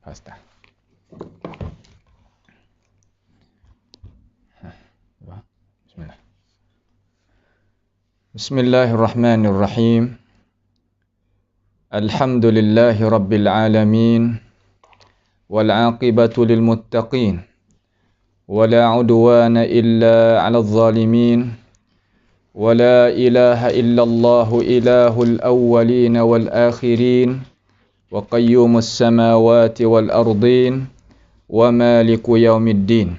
Hasta. Bismillah. Bismillahirrahmanirrahim. Alhamdulillahi rabbil alamin. Wal aqibatu lil muttaqin. Wala udwana illa 'alal zalimin. Wala ilaha illallah ilahul awwalin wal akhirin. Wa qayyumus samawati wal ardin. Wa maliku yaumiddin.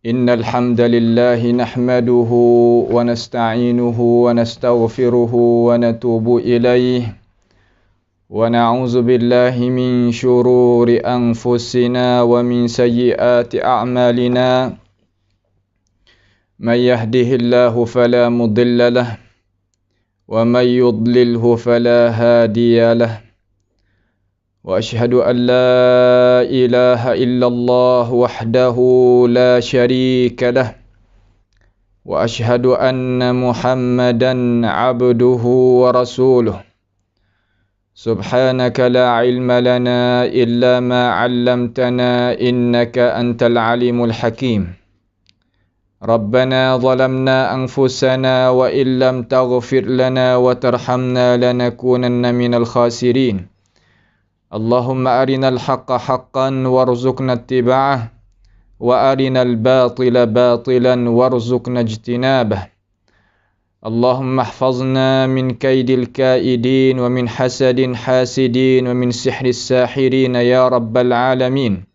Innal hamdalillahi nahmaduhu wa nasta'inuhu wa nastaghfiruhu wa natubu ilayhi wa na'udzu billahi min shururi anfusina wa min sayyiati a'malina. May yahdihillahu fala mudilla lahu wa may yudlilhu fala hadiya lahu. Wa ashhadu an la ilaha illallah wahdahu la syarika lah. Wa ashhadu anna Muhammadan abduhu wa rasuluh. Subhanaka la ilma lana illa ma 'allamtana innaka antal alimul hakim. Rabbana zalamna anfusana wa illam taghfir lana wa tarhamna lanakunanna minal khasirin. Allahumma arinal haqqa haqqan warzuqna ittiba'ah wa arinal batila batilan warzuqna ijtinabah. Allahumma ihfazna min kaidil kaidin wa min hasadin hasidin wa min sihris sahirin ya rabbal alamin.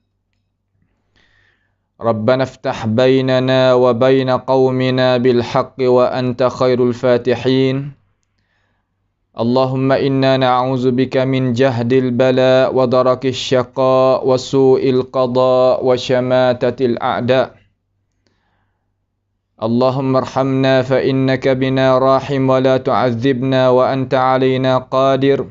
Rabbana iftah bainana wa baina qaumina bil haqqi wa anta khairul fatihin. Allahumma inna na'udzu bika min jahdil bala wa darakis syaqa wa su'il qada wa syamatatil a'da. Allahumma arhamna fa innaka bina rahim wa la tu'adzibna wa anta 'alaina qadir.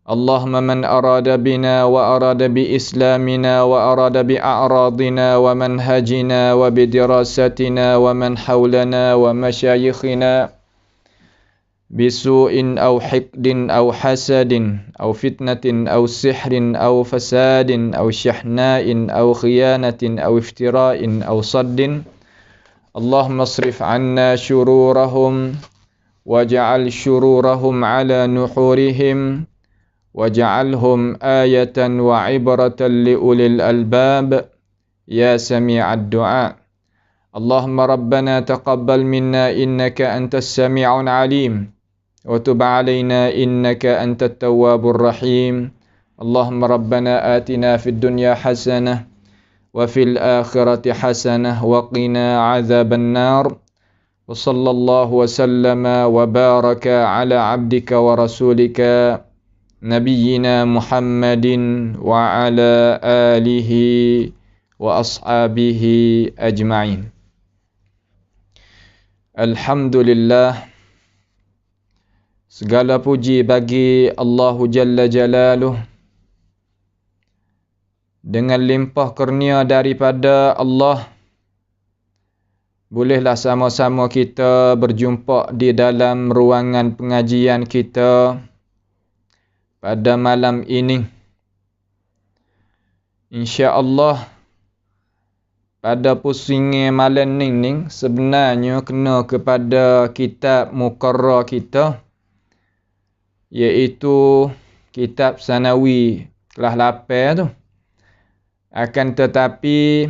Allahumma man arada bina wa arada bi islamina wa arada bi a'radina wa manhajina wa bi dirasatina wa man hawlana wa masyayikhina bisu'in aw hiqdin aw hasadin aw fitnatin aw sihrin aw fasadin aw syahna'in aw khiyanatin aw iftira'in aw saddin. Allahumma asrif 'anna syururahum waj'al syururahum 'ala nuhurihim waj'alhum ayatan wa 'ibratan li ulil albab ya sami'ad du'a. Allahumma rabbana taqabbal minna innaka antas sami'un 'alim. وتب علينا إنك أنت التواب الرحيم. اللهم ربنا آتنا في الدنيا حسنة وفي الآخرة حسنة وقنا عذاب النار. وصلى الله وسلم وبارك على عبدك ورسولك نبينا محمد وعلى آله وأصحابه أجمعين. الحمد لله. Segala puji bagi Allahu Jalla Jalaluh. Dengan limpah kurnia daripada Allah, bolehlah sama-sama kita berjumpa di dalam ruangan pengajian kita pada malam ini. InsyaAllah pada pusingnya malam ni sebenarnya kena kepada kitab muqarrar kita, iaitu kitab Sanawi kelas 8 tu. Akan tetapi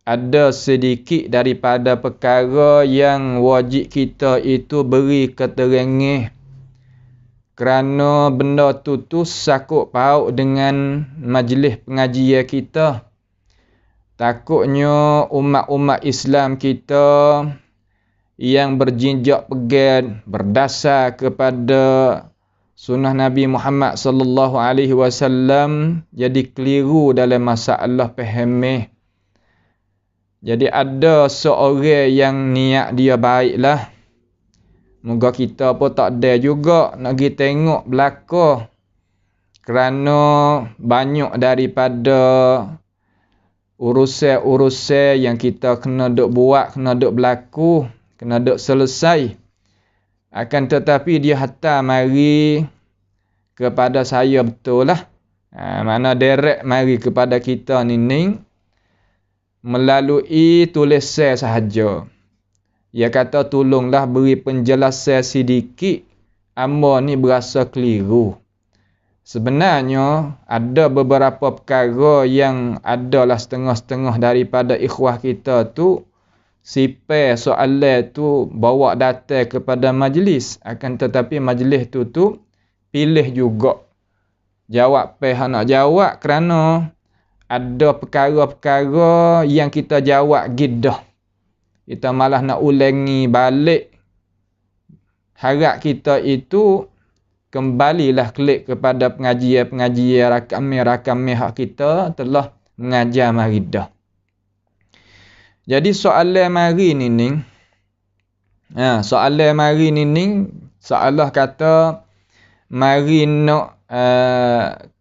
ada sedikit daripada perkara yang wajib kita itu beri keterangan, kerana benda tu sakut paut dengan majlis pengajian kita. Takutnya umat-umat Islam kita yang berjinjak pegang berdasar kepada sunnah Nabi Muhammad sallallahu alaihi wasallam jadi keliru dalam masalah faham. Jadi ada seorang yang niat dia baiklah, moga kita pun tak ada juga nak pergi tengok belaka, kerana banyak daripada urusan-urusan yang kita kena duk buat, kena duk berlaku, kena duk selesai. Akan tetapi dia hantar mari kepada saya betul lah. Mana direct mari kepada kita ni melalui tulisan sahaja. Dia kata tolonglah beri penjelasan sedikit. Amba ni berasa keliru. Sebenarnya ada beberapa perkara yang adalah setengah-setengah daripada ikhwah kita tu sifat soalan tu bawa datang kepada majlis, akan tetapi majlis tu pilih juga jawab nak jawab kerana ada perkara-perkara yang kita jawab gidah. Kita malah nak ulangi balik. Harap kita itu kembalilah klik kepada pengajian-pengajian rakam-rakam hak kita telah mengajar mari dah. Jadi soalan mari ni soalan mari ni seolah kata mari nak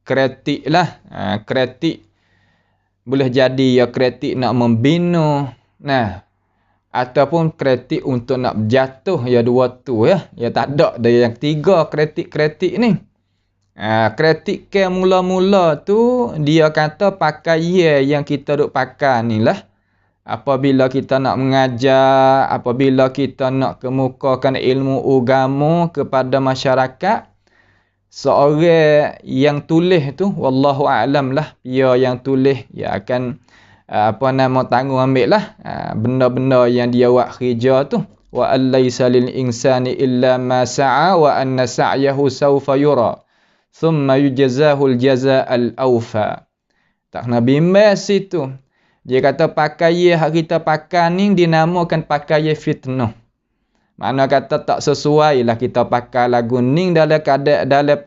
kritik lah. Kritik boleh jadi ya kritik nak membina. Ataupun kritik untuk nak berjatuh, ya dua tu ya. Ya tak ada dari yang tiga kritik-kritik ni. Kritik ke mula-mula tu dia kata pakaian yang kita duk pakai ni lah. Apabila kita nak mengajar, apabila kita nak kemukakan ilmu agama kepada masyarakat, seorang yang tulis tu wallahu a'lam lah, dia yang tulis dia akan tanggung ambil lah benda-benda yang dia buat kerja tu. Wa allaysa lil insani illa ma sa'a wa anna sa'yahu sawfa yura thumma yujzahu al jazaa'al awfa. Tak kena bimbang situ. Dia kata pakaian hak kita pakai ni dinamakan pakaian fitnah. Mana kata tak sesuai lah kita pakai lagu ni dalam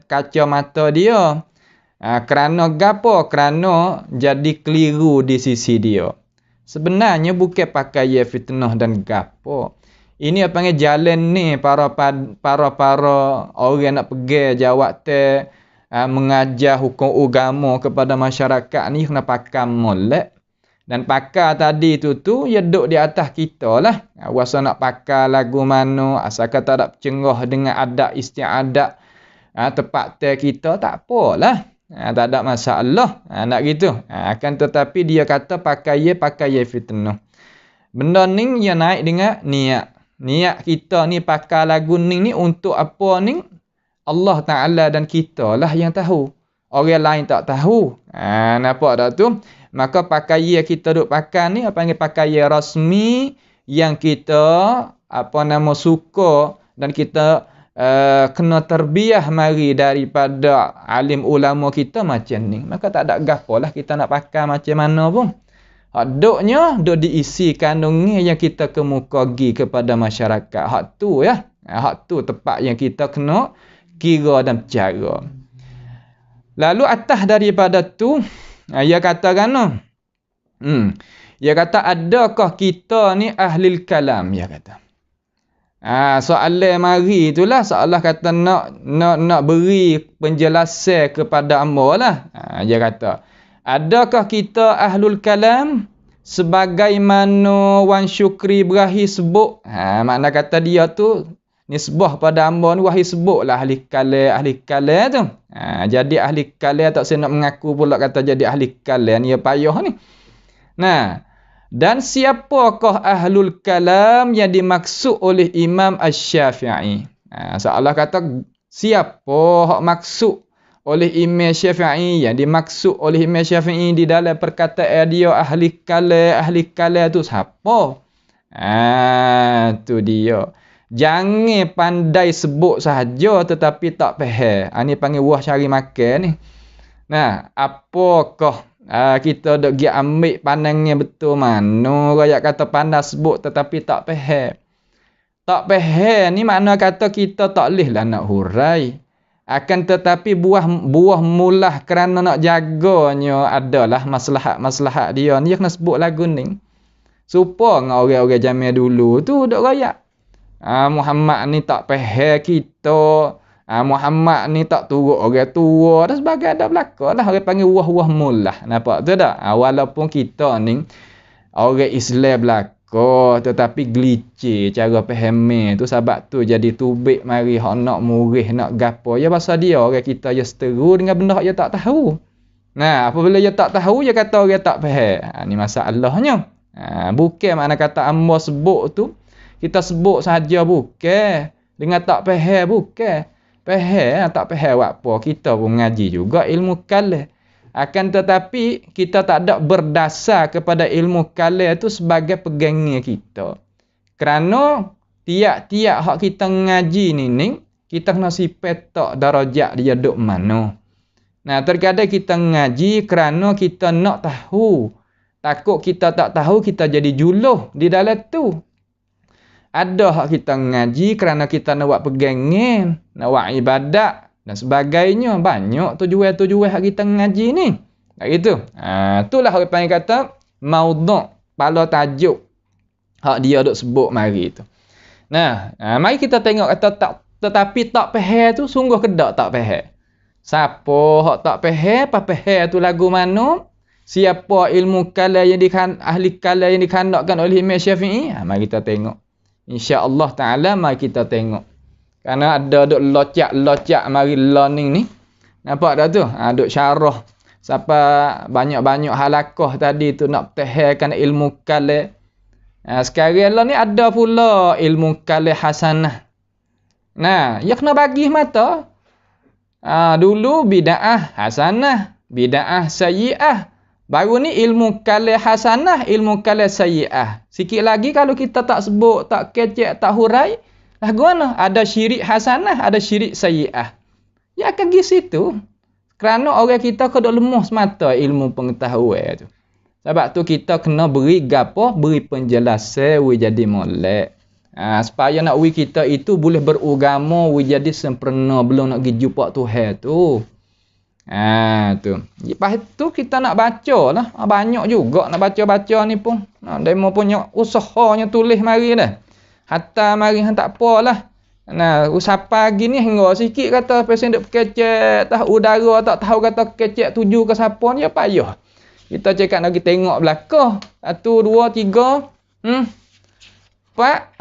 kacamata dia. Kerana gapo? Kerana jadi keliru di sisi dia. Sebenarnya bukan pakai fitnah dan gapo. Ini apa panggil jalan ni para orang nak pergi jawab mengajar hukum agama kepada masyarakat ni kena pakai molek. Dan pakai tadi tu ya duduk di atas kita lah. Wasa nak pakai lagu mana, asalkan tak ada cenggah dengan adat istiadat tepat kita tak apalah. Tak ada masalah. Nak gitu. Akan tetapi dia kata pakai fitnah. Benda ni dia naik dengan niat. Niat kita ni pakai lagu ni untuk apa ni? Allah Ta'ala dan kita lah yang tahu. Orang lain tak tahu. Nampak tak tu? Maka pakaian kita duk pakai ni apa panggil pakaian rasmi yang kita suka dan kita kena terbiah mari daripada alim ulama kita macam ni. Maka tak ada gapo lah kita nak pakai macam mana pun. Duk diisi kandungnya yang kita kemukakan kepada masyarakat. Hak tu ya. Hak tu tepat yang kita kena kira dan bercara. Lalu atas daripada tu dia kata kan dia kata adakah kita ni ahli kalam, dia kata. Soalan mari itulah seolah kata nak beri penjelasan kepada hamba lah. Dia kata adakah kita ahlul kalam sebagaimana Wan Syukri berahi sebut. Makna kata dia tu nisbah pada hamba ni wahai sebutlah ahli kalam tu. Jadi ahli kalam tak saya nak mengaku pula kata jadi ahli kalam ni payah ni. Dan siapakah ahlul kalam yang dimaksud oleh Imam Asy-Syafi'i? Seolah kata siapa hak maksud oleh Imam Syafi'i, yang dimaksud oleh Imam Syafi'i di dalam perkataan dia ahli kalam tu siapa? Tu dia. Jangan pandai sebut sahaja tetapi tak faham. Ni panggil wah cari makan ni. Apakah kita dok gi ambil pandangnya betul mana? Rakyat kata pandai sebut tetapi tak faham. Tak faham ni makna kata kita tak boleh lah nak hurai. Akan tetapi buah mulah kerana nak jaganya adalah maslahat dia. Ni kena sebut lagu ni. Supaya dengan orang-orang zaman dulu tu dok rakyat. Muhammad ni tak faham kita. Muhammad ni tak turut orang tua dan sebagainya. Ada belakang lah. Orang panggil wah mulah. Nampak tu tak? Walaupun kita ni orang Islam belakang. belaka tetapi gelicir cara faham tu, sebab tu jadi tubik mari hak nak murih nak gapo ya pasal dia orang kita ya seteru dengan benda hak dia tak tahu. Nah, apabila dia tak tahu dia kata orang tak faham. Ni masalahnya. Bukan makna kata hamba sebut tu kita sebut saja, bukan dengan tak faham, bukan. Faham tak faham apa kita pun mengaji juga ilmu kalam. Akan tetapi kita tak ada berdasar kepada ilmu kalam itu sebagai pegangan kita. Kerana tiap-tiap hak kita ngaji ni kita kena sifat tak darajat dia duk mana. Nah, terkadang kita ngaji kerana kita nak tahu. Takut kita tak tahu kita jadi juluh di dalam tu. Ada hak kita ngaji kerana kita nak buat pegangan, nak buat ibadat dan sebagainya. Banyak tujuan-tujuan hak kita ngaji ni. Tak gitu. Itulah orang panggil kata maudhu', pala tajuk hak dia duk sebut mari tu. Nah, mari kita tengok kata tak, tetapi tak faham tu sungguh kedak tak faham. Siapa hak tak faham, apa faham tu lagu mana? Siapa ilmu kalam yang ahli kalam yang dikandakkan oleh Imam Syafi'i? Mari kita tengok. Insya-Allah taala mari kita tengok. Karena ada duk locak mari learning ni. Nampak dah tu? Duk syarah. Siapa banyak-banyak halaqah tadi tu nak tahakan ilmu kalam. Sekarang lah ni ada pula ilmu kalam hasanah. Nah, ya kena bagi mata. Dulu bid'ah hasanah, bid'ah sayyi'ah. Baru ni ilmu kalam hasanah, ilmu kalam sayyi'ah. Sikit lagi kalau kita tak sebut, tak kecek, tak hurai, lagu mana? Ada syirik hasanah, ada syirik sayyi'ah. Ya akan pergi situ. Kerana orang kita kena lemah semata ilmu pengetahuan tu. Sebab tu kita kena beri gapo, beri penjelasan, we jadi molek. Supaya nak we kita itu boleh beragama, we jadi sempurna belum nak pergi jumpa Tuhan tu. Tu. Lepas tu kita nak baca lah. Banyak juga nak baca-baca ni pun. Demo punya usahanya tulis mari dah. Hatta mari tak apalah. Nah, usah pagi ni hingga sikit kata pesen duk kecek, tahu udara tak tahu kata kecek tuju ke siapa ni, ya payah. Kita cakap nak pergi tengok belakang. 1, 2, 3. 4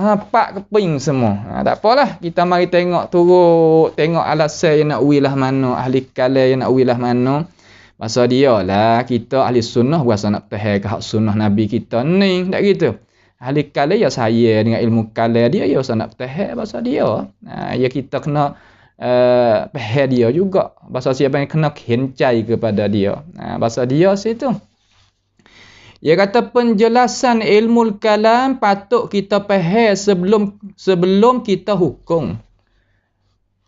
keping semua. Tak apalah. Kita mari tengok turut. Tengok alasan yang nak uilah mana. Ahli kalam yang nak uilah mana. Masa dia lah. Kita ahli sunnah berasa nak tahan ke hak sunnah Nabi kita ni. Tak gitu. Ahli kalam ya saya dengan ilmu kalam dia. Ya berasa nak tahan bahasa dia. Ya kita kena faham dia juga. Bahasa siapa yang kena kencai kepada dia. Bahasa dia situ. Dia kata penjelasan ilmu kalam patut kita faham sebelum kita hukum.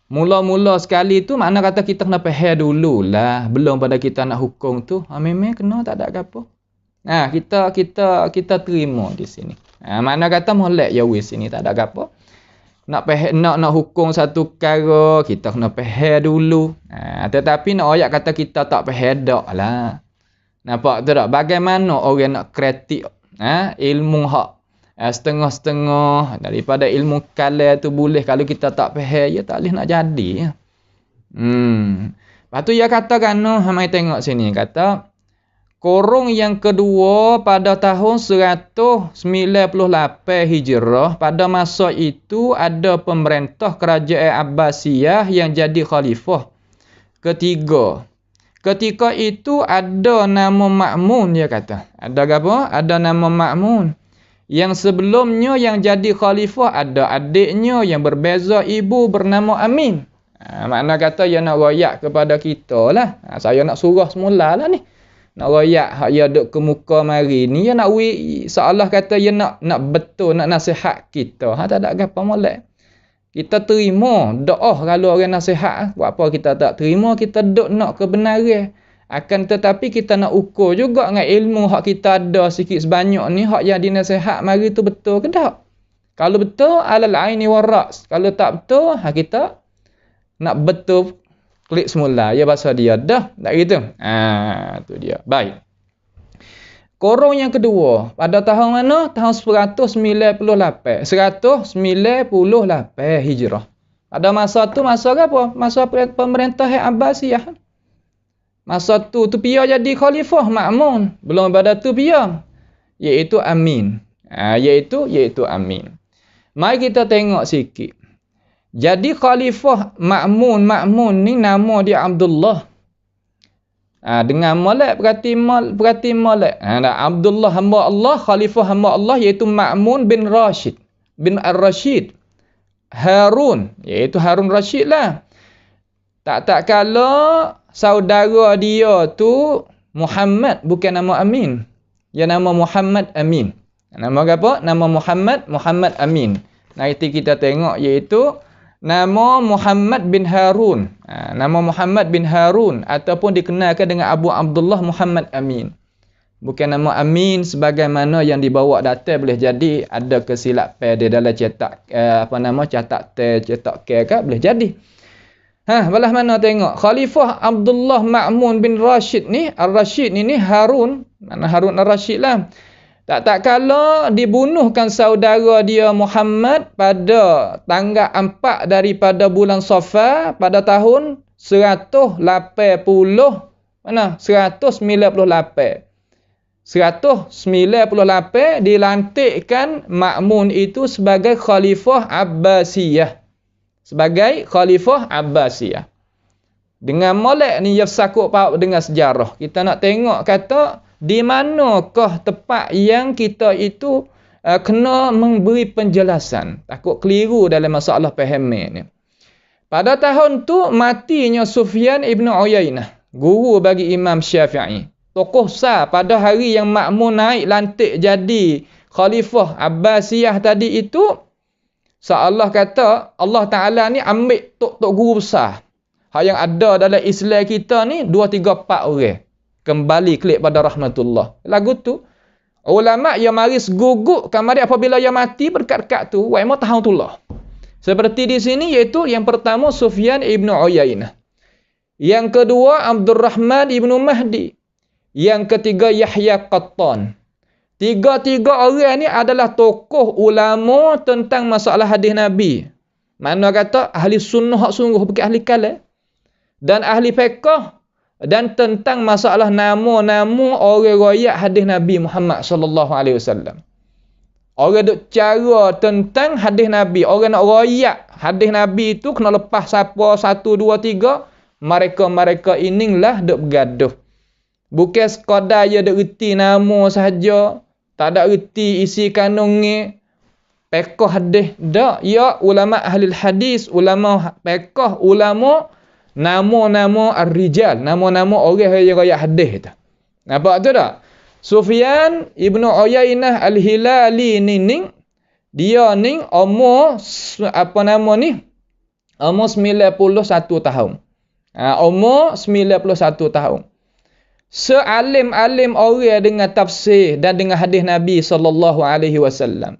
Mula-mula sekali tu makna kata kita kena faham dululah. Belum pada kita nak hukum tu. Memang kena tak ada apa. Kita terima di sini. Makna kata molek ya wis sini tak ada apa. Nak hukum satu perkara kita kena faham dulu. Tetapi nak ayat kata kita tak faham dak lah. Nampak tu tak? Bagaimana orang nak kritik ilmu hak setengah-setengah daripada ilmu kalam tu boleh kalau kita tak faham ya tak boleh nak jadi. Lepas tu dia kata kan mari tengok sini kata korong yang kedua pada tahun 198 Hijrah, pada masa itu ada pemerintah kerajaan Abbasiyah yang jadi khalifah ketiga. Ketika itu ada nama Ma'mun, dia kata. Ada apa? Ada nama Ma'mun. Yang sebelumnya yang jadi khalifah ada adiknya yang berbeza ibu bernama Amin. Makna kata dia nak royak kepada kita lah. Saya nak surah semula lah ni. Nak royak hak dia duduk ke muka mari ni. Dia nak seolah kata dia nak betul, nak nasihat kita. Tak ada apa molek. Kita terima doa kalau orang nasihat. Buat apa kita tak terima, kita duk nak kebenaran. Akan tetapi kita nak ukur juga dengan ilmu hak kita ada sikit sebanyak ni. Hak yang dinasihat mari tu betul ke tak? Kalau betul, alal aini waras. Kalau tak betul, kita nak betul klik semula. Ya bahasa dia dah. Tak gitu? Tu dia. Baik. Korong yang kedua, pada tahun mana? Tahun 198 Hijrah. Pada masa tu, masa apa? Masa pemerintah Abbasiyah. Masa tu pia jadi khalifah Ma'mun. Belum pada tu pia. Iaitu Amin. Iaitu Amin. Mari kita tengok sikit. Jadi Khalifah Ma'mun ni nama dia Abdullah. Dengan molek berarti molek. Abdullah hamba Allah, Khalifah hamba Allah iaitu Ma'mun bin Rashid bin Ar-Rashid. Harun, iaitu Harun Rashid lah. Tak kala saudara dia tu Muhammad, bukan nama Amin. Dia nama Muhammad Amin. Nama apa? Nama Muhammad Amin. Nanti kita tengok iaitu nama Muhammad bin Harun. Nama Muhammad bin Harun ataupun dikenalkan dengan Abu Abdullah Muhammad Amin. Bukan nama Amin sebagaimana yang dibawa data, boleh jadi ada kesilapan dia dalam cetak cetak K ke, boleh jadi. Belah mana tengok Khalifah Abdullah Ma'mun bin Rashid ni, Ar-Rashid ni Harun, mana Harun Ar-Rashid lah. Tak kala dibunuhkan saudara dia Muhammad pada tanggal 4 daripada bulan Safar pada tahun 198. Dilantikkan Ma'mun itu sebagai Khalifah Abbasiyah. Dengan molek ni dia sakut paut dengan sejarah. Kita nak tengok kata di manakah tempat yang kita itu kena memberi penjelasan. Takut keliru dalam masalah fahami ni. Pada tahun tu matinya Sufyan ibn Uyainah, guru bagi Imam Syafi'i. Tokoh besar pada hari yang Ma'mun naik lantik jadi Khalifah Abbasiyah tadi itu, seolah kata Allah Ta'ala ni ambil tok guru besar. Yang ada dalam Islam kita ni 2, 3, 4 orang. Kembali klik pada rahmatullah. Lagu tu ulama yang maris guguk kamari apabila ia mati berdekat-dekat tu wa mau tahun tullah. Seperti di sini iaitu yang pertama Sufyan ibn Uyainah. Yang kedua Abdurrahman ibn Mahdi. Yang ketiga Yahya Qattan. Tiga-tiga orang ni adalah tokoh ulama tentang masalah hadis Nabi. Mana kata ahli sunnah hak sungguh bukan ahli kalam. Dan ahli fiqh dan tentang masalah nama-nama orang royak hadis Nabi Muhammad sallallahu alaihi wasallam. Orang duk cara tentang hadis Nabi, orang nak royak hadis Nabi itu kena lepas siapa 1 2 3, mereka inilah duk bergaduh. Bukan sekadar dia duk reti nama sahaja, tak ada reti isi kandungnya. Fiqh hadis dak, ya ulama ahli hadis, ulama fiqh, ulama nama-nama ar-rijal, nama-nama orang yang royak hadis tu. Nampak tu tak? Sufyan ibn Uyainah al-Hilali ni dia ni umur umur 91 tahun. Umur 91 tahun. Sealim-alim orang dengan tafsir dan dengan hadis Nabi sallallahu alaihi wasallam.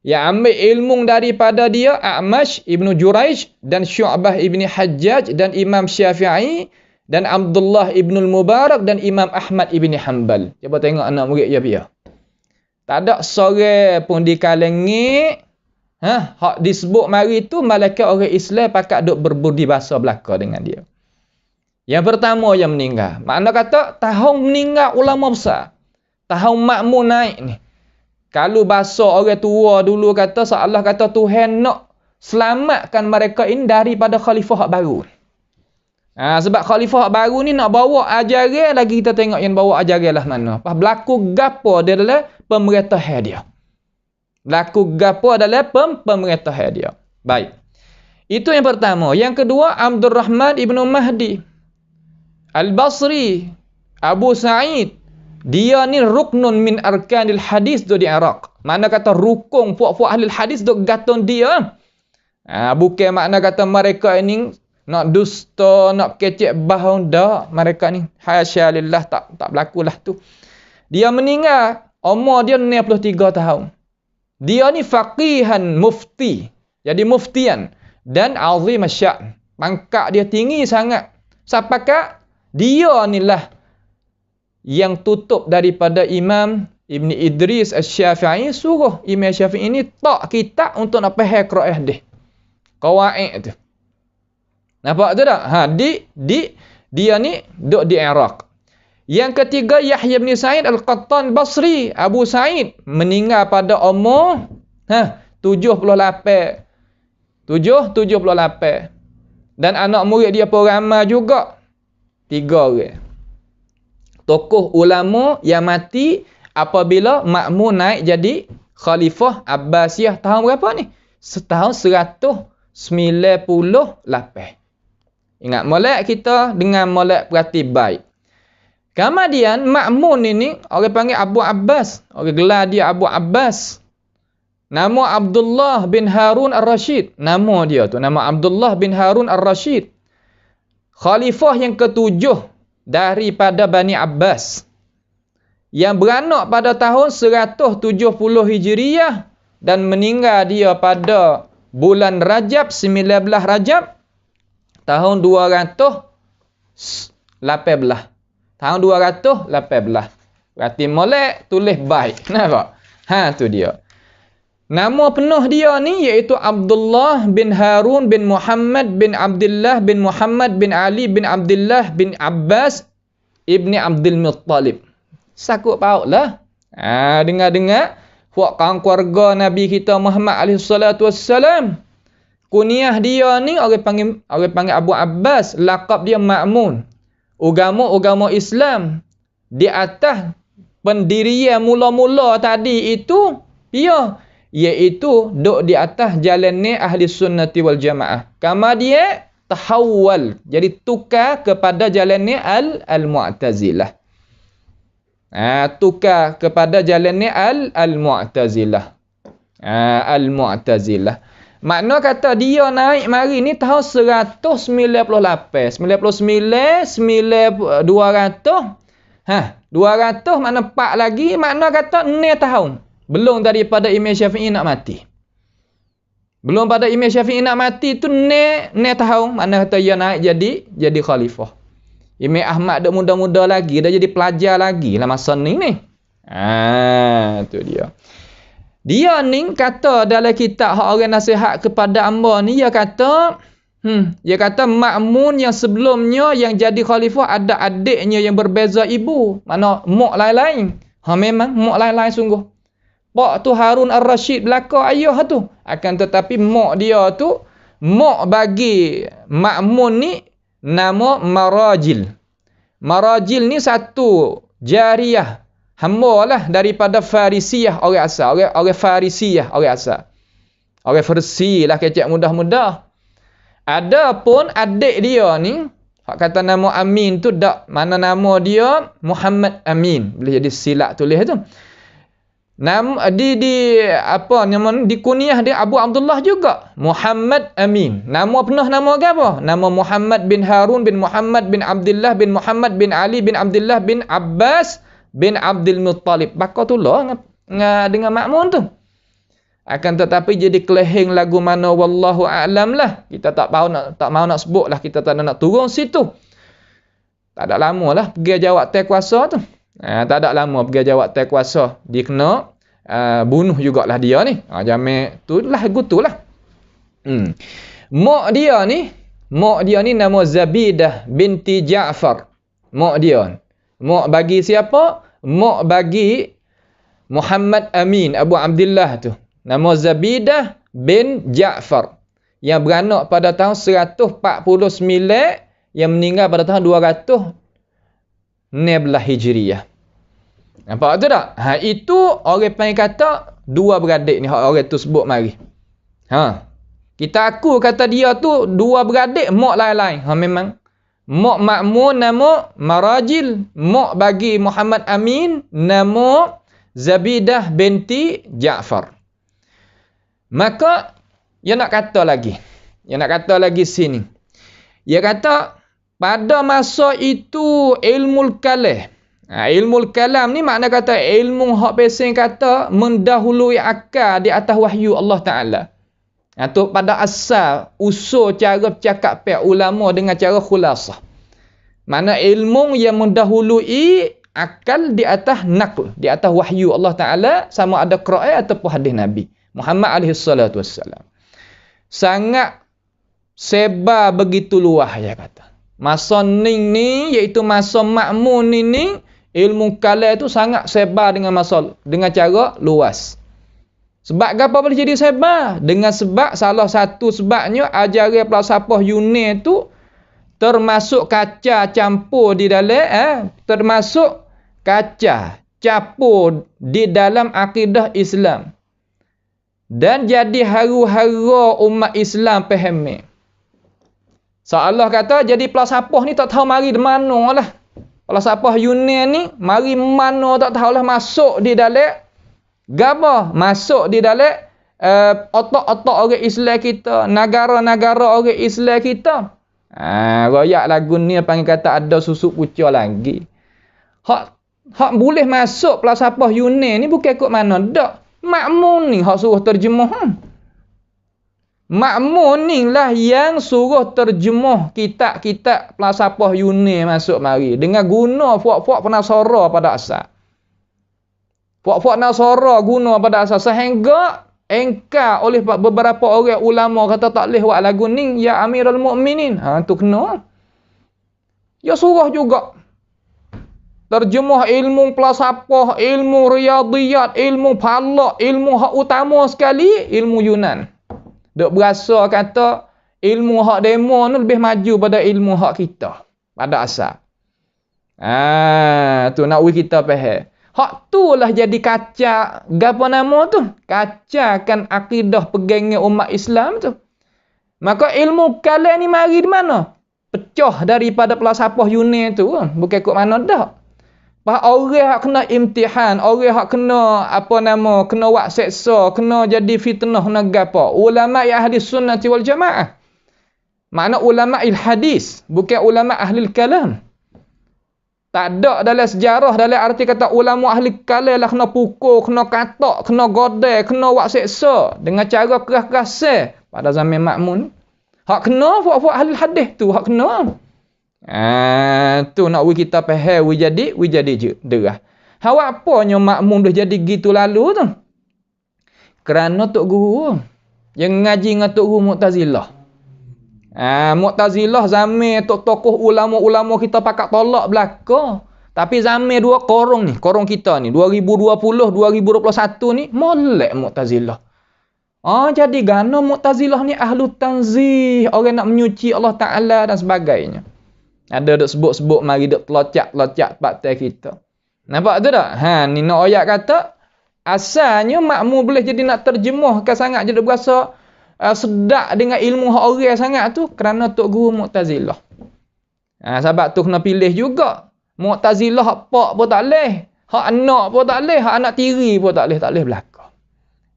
Yang ambil ilmu daripada dia A'mash Ibn Juraij dan Syu'bah Ibn Hajjaj dan Imam Syafi'i dan Abdullah Ibn Mubarak dan Imam Ahmad Ibn Hanbal. Cuba tengok anak murid dia. Tak ada seorang pun di kalangan hak disebut mari tu malaikat orang Islam pakat duk berbudi bahasa belaka dengan dia. Yang pertama yang meninggal. Makna kata tahun meninggal ulama besar. Tahun Ma'mun naik ni. Kalau bahasa orang tua dulu kata seolah kata Tuhan nak selamatkan mereka ini daripada khalifah hak baru. Sebab khalifah hak baru ni nak bawa ajaran lagi, kita tengok yang bawa ajaran lah mana. Pas berlaku gapo dia adalah pemerintahan dia. Berlaku gapo adalah pemerintahan dia. Baik. Itu yang pertama. Yang kedua Abdurrahman ibn Mahdi Al-Basri, Abu Sa'id. Dia ni ruknun min arkanil hadis tu di Iraq. Mana kata rukun puak-puak ahli hadis tu gantung dia. Bukan makna kata mereka ini nak dusta, nak kecek bahang dak. Mereka ni hasya lillah tak berlakulah tu. Dia meninggal umur dia 63 tahun. Dia ni faqihan mufti. Jadi muftian dan azim asy-sya'n. Pangkat dia tinggi sangat. Sapakah dia ni lah yang tutup daripada Imam Ibn Idris Asy-Syafi'i, suruh Imam Syafi'i ini tak kitab untuk nak faham qiraah dia. Qawaid tu. Nampak tu tak? Dia ni duduk di Iraq. Yang ketiga, Yahya bin Sa'id Al-Qattan Basri. Abu Sa'id meninggal pada umur 78. 78. Dan anak murid dia pun ramai juga. 3 orang. Tokoh ulama yang mati apabila Ma'mun naik jadi Khalifah Abbasiyah tahun berapa ni? Tahun 198. Ingat molek kita dengan molek perhati baik. Kemudian Ma'mun ini orang panggil Abu Abbas. Orang gelar dia Abu Abbas. Nama Abdullah bin Harun Ar-Rashid. Nama dia tu. Nama Abdullah bin Harun Ar-Rashid. Khalifah yang ketujuh daripada Bani Abbas. Yang beranak pada tahun 170 Hijriyah. Dan meninggal dia pada bulan Rajab, 19 Rajab. Tahun 218. Tahun 218. Berarti molek tulis baik. Nampak? Tu dia. Nama penuh dia ni iaitu Abdullah bin Harun bin Muhammad bin Abdullah bin Muhammad bin Ali bin Abdullah bin Abbas ibni Abdul Muttalib. Sakut paut lah. Dengar-dengar. Buat kawan keluarga Nabi kita Muhammad SAW. Kuniah dia ni orang panggil Abu Abbas. Laqab dia Ma'mun. Agama Islam di atas pendirian mula-mula tadi itu iaitu duk di atas jalan ni ahli sunnati wal jamaah. Kemudian tahawwal, jadi tukar kepada jalan ni al-Mu'tazilah. Tukar kepada jalan ni al-Mu'tazilah. Al-Mu'tazilah. Makna kata dia naik mari ni tahun 198. 99, 200. 200 makna 4 lagi. Makna kata 6 tahun. Belum daripada Imam Syafi'i nak mati. Belum pada Imam Syafi'i nak mati tu 6 tahun. Makna kata dia naik jadi khalifah. Imam Ahmad dah muda-muda lagi. Dah jadi pelajar lagi lah masa ni. Tu dia. Dia ni kata dalam kitab hak orang nasihat kepada hamba ni, dia kata Ma'mun yang sebelumnya yang jadi khalifah ada adiknya yang berbeza ibu. Mana mak lain-lain. Memang mak lain-lain sungguh. Pak tu Harun Ar-Rashid belaka ayah tu. Akan tetapi mak dia tu, mak bagi Ma'mun ni nama Marajil. Marajil ni satu jariyah. Hamba lah daripada Farisiyah orang asal. Orang Farisiyah orang asal. Orang Farsi lah kecek mudah-mudah. Adapun adik dia ni, hak kata nama Amin tu tak. Mana nama dia Muhammad Amin. Boleh jadi silap tulis tu. Nama di kunyah dia Abu Abdullah juga. Muhammad Amin. Nama penuh nama apa? Nama Muhammad bin Harun bin Muhammad bin Abdullah bin Muhammad bin Ali bin Abdullah bin Abbas bin Abdul Muttalib. Bakal tu lah dengan Ma'mun tu. Akan tetapi jadi kelehing lagu mana wallahu a'lam lah. Kita tak mau nak sebut lah. Kita tak nak turun situ. Tak ada lama lah pergi jawab teh kuasa tu. Tak ada lama pergi jawab teh kuasa. Dia kena bunuh jugalah dia ni. Jamil tu lah gitu lah. Mak dia ni nama Zabidah binti Ja'far. Mak dia. Mak bagi siapa? Mak bagi Muhammad Amin Abu Abdullah tu. Nama Zabidah bin Ja'far. Yang beranak pada tahun 149. Yang meninggal pada tahun 216 Hijriyah. Nampak tu tak? Itu orang panggil kata dua beradik ni. Orang tu sebut mari. Kita aku kata dia tu dua beradik mak lain-lain. Memang. Mak Ma'mun nama Marajil. Mak bagi Muhammad Amin nama Zabidah binti Ja'far. Maka dia nak kata lagi. Sini. Dia kata pada masa itu ilmu kalam. Ilmu kalam ni makna kata ilmu hak pesing kata mendahului akal di atas wahyu Allah Ta'ala. Itu pada asal usul cara bercakap pihak ulama dengan cara khulasah. Mana ilmu yang mendahului akal di atas naql, di atas wahyu Allah Ta'ala, sama ada Quran ataupun hadis Nabi Muhammad SAW. Sangat sebar begitu luas, dia kata. Masa ni iaitu masa Ma'mun ni ilmu kalam tu sangat sebar dengan cara luas. Sebab apa boleh jadi sebar? Dengan sebab salah satu sebabnya ajaran falsafah Yunani tu termasuk kaca campur di dalam termasuk kaca campur di dalam akidah Islam. Dan jadi haru-hara umat Islam fahami. Allah kata jadi falsafah ni tak tahu mari di mana lah. Falsafah Yunani ni mari mana tak tahulah masuk di dalam gabah, masuk di dalam otak-otak orang Islam kita, negara-negara orang Islam kita. Royak lagu ni panggil kata ada susuk pucuk lagi. Hak boleh masuk falsafah Yunani ni bukan ikut mana dak. Ma'mun ni hak suruh terjemah. Ma'mun ni lah yang suruh terjemah kitab-kitab falsafah Yunani masuk mari dengan guna fuak-fuak penasara pada asal. Fuak-fuak Nasara guna pada asal sehingga engkar oleh beberapa orang ulama kata tak boleh buat lagu ni ya Amirul Mukminin. Tu kena. Ya suruh juga terjemah ilmu falsafah, ilmu riyadiyat, ilmu falak, ilmu hak utama sekali, ilmu Yunan. Dok berasa kata ilmu hak demo ni lebih maju pada ilmu hak kita pada asal. Tu nak kita faham. Hak tu lah jadi kaca, apa nama tu? Kacakan akidah pegangnya umat Islam tu. Maka ilmu kalam ni mari di mana? Pecah daripada falsafah Yunani tu. Bukan ikut mana dah. Orang hak kena imtihan, orang hak kena kena buat seksa, kena jadi fitnah negapa. Ulama ahli sunnati wal jamaah. Makna ulama hadis, bukan ulama ahli kalam. Tak ada dalam sejarah, dalam arti kata ulama ahli kalam lah kena pukul, kena katak, kena godai, kena buat seksa dengan cara keras-keras pada zaman Ma'mun. Hak kena buat ahli hadis tu, hak kena. Tu nak kita faham, jadi derah. Hawak apanya Ma'mun dah jadi gitu lalu tu? Kerana tok guru yang ngaji dengan tok guru Mu'tazilah. Mu'tazilah zaman tokoh ulama-ulama kita pakat tolak belaka. Tapi zaman dua korong kita ni 2020 2021 ni molek Mu'tazilah. Jadi gana Mu'tazilah ni ahlu tanzih, orang nak menyuci Allah Taala dan sebagainya. Ada dok sebut-sebut mari dok telocak partai kita. Nampak tu tak? Ni nak ayat kata asalnya Ma'mun boleh jadi nak terjemahkan sangat jadi berasa sedap dengan ilmu hak orang sangat tu kerana tok guru Mu'tazilah. Sebab tu kena pilih juga. Mu'tazilah hak pak pun tak leh, hak anak pun tak leh, hak anak tiri pun tak leh belaka.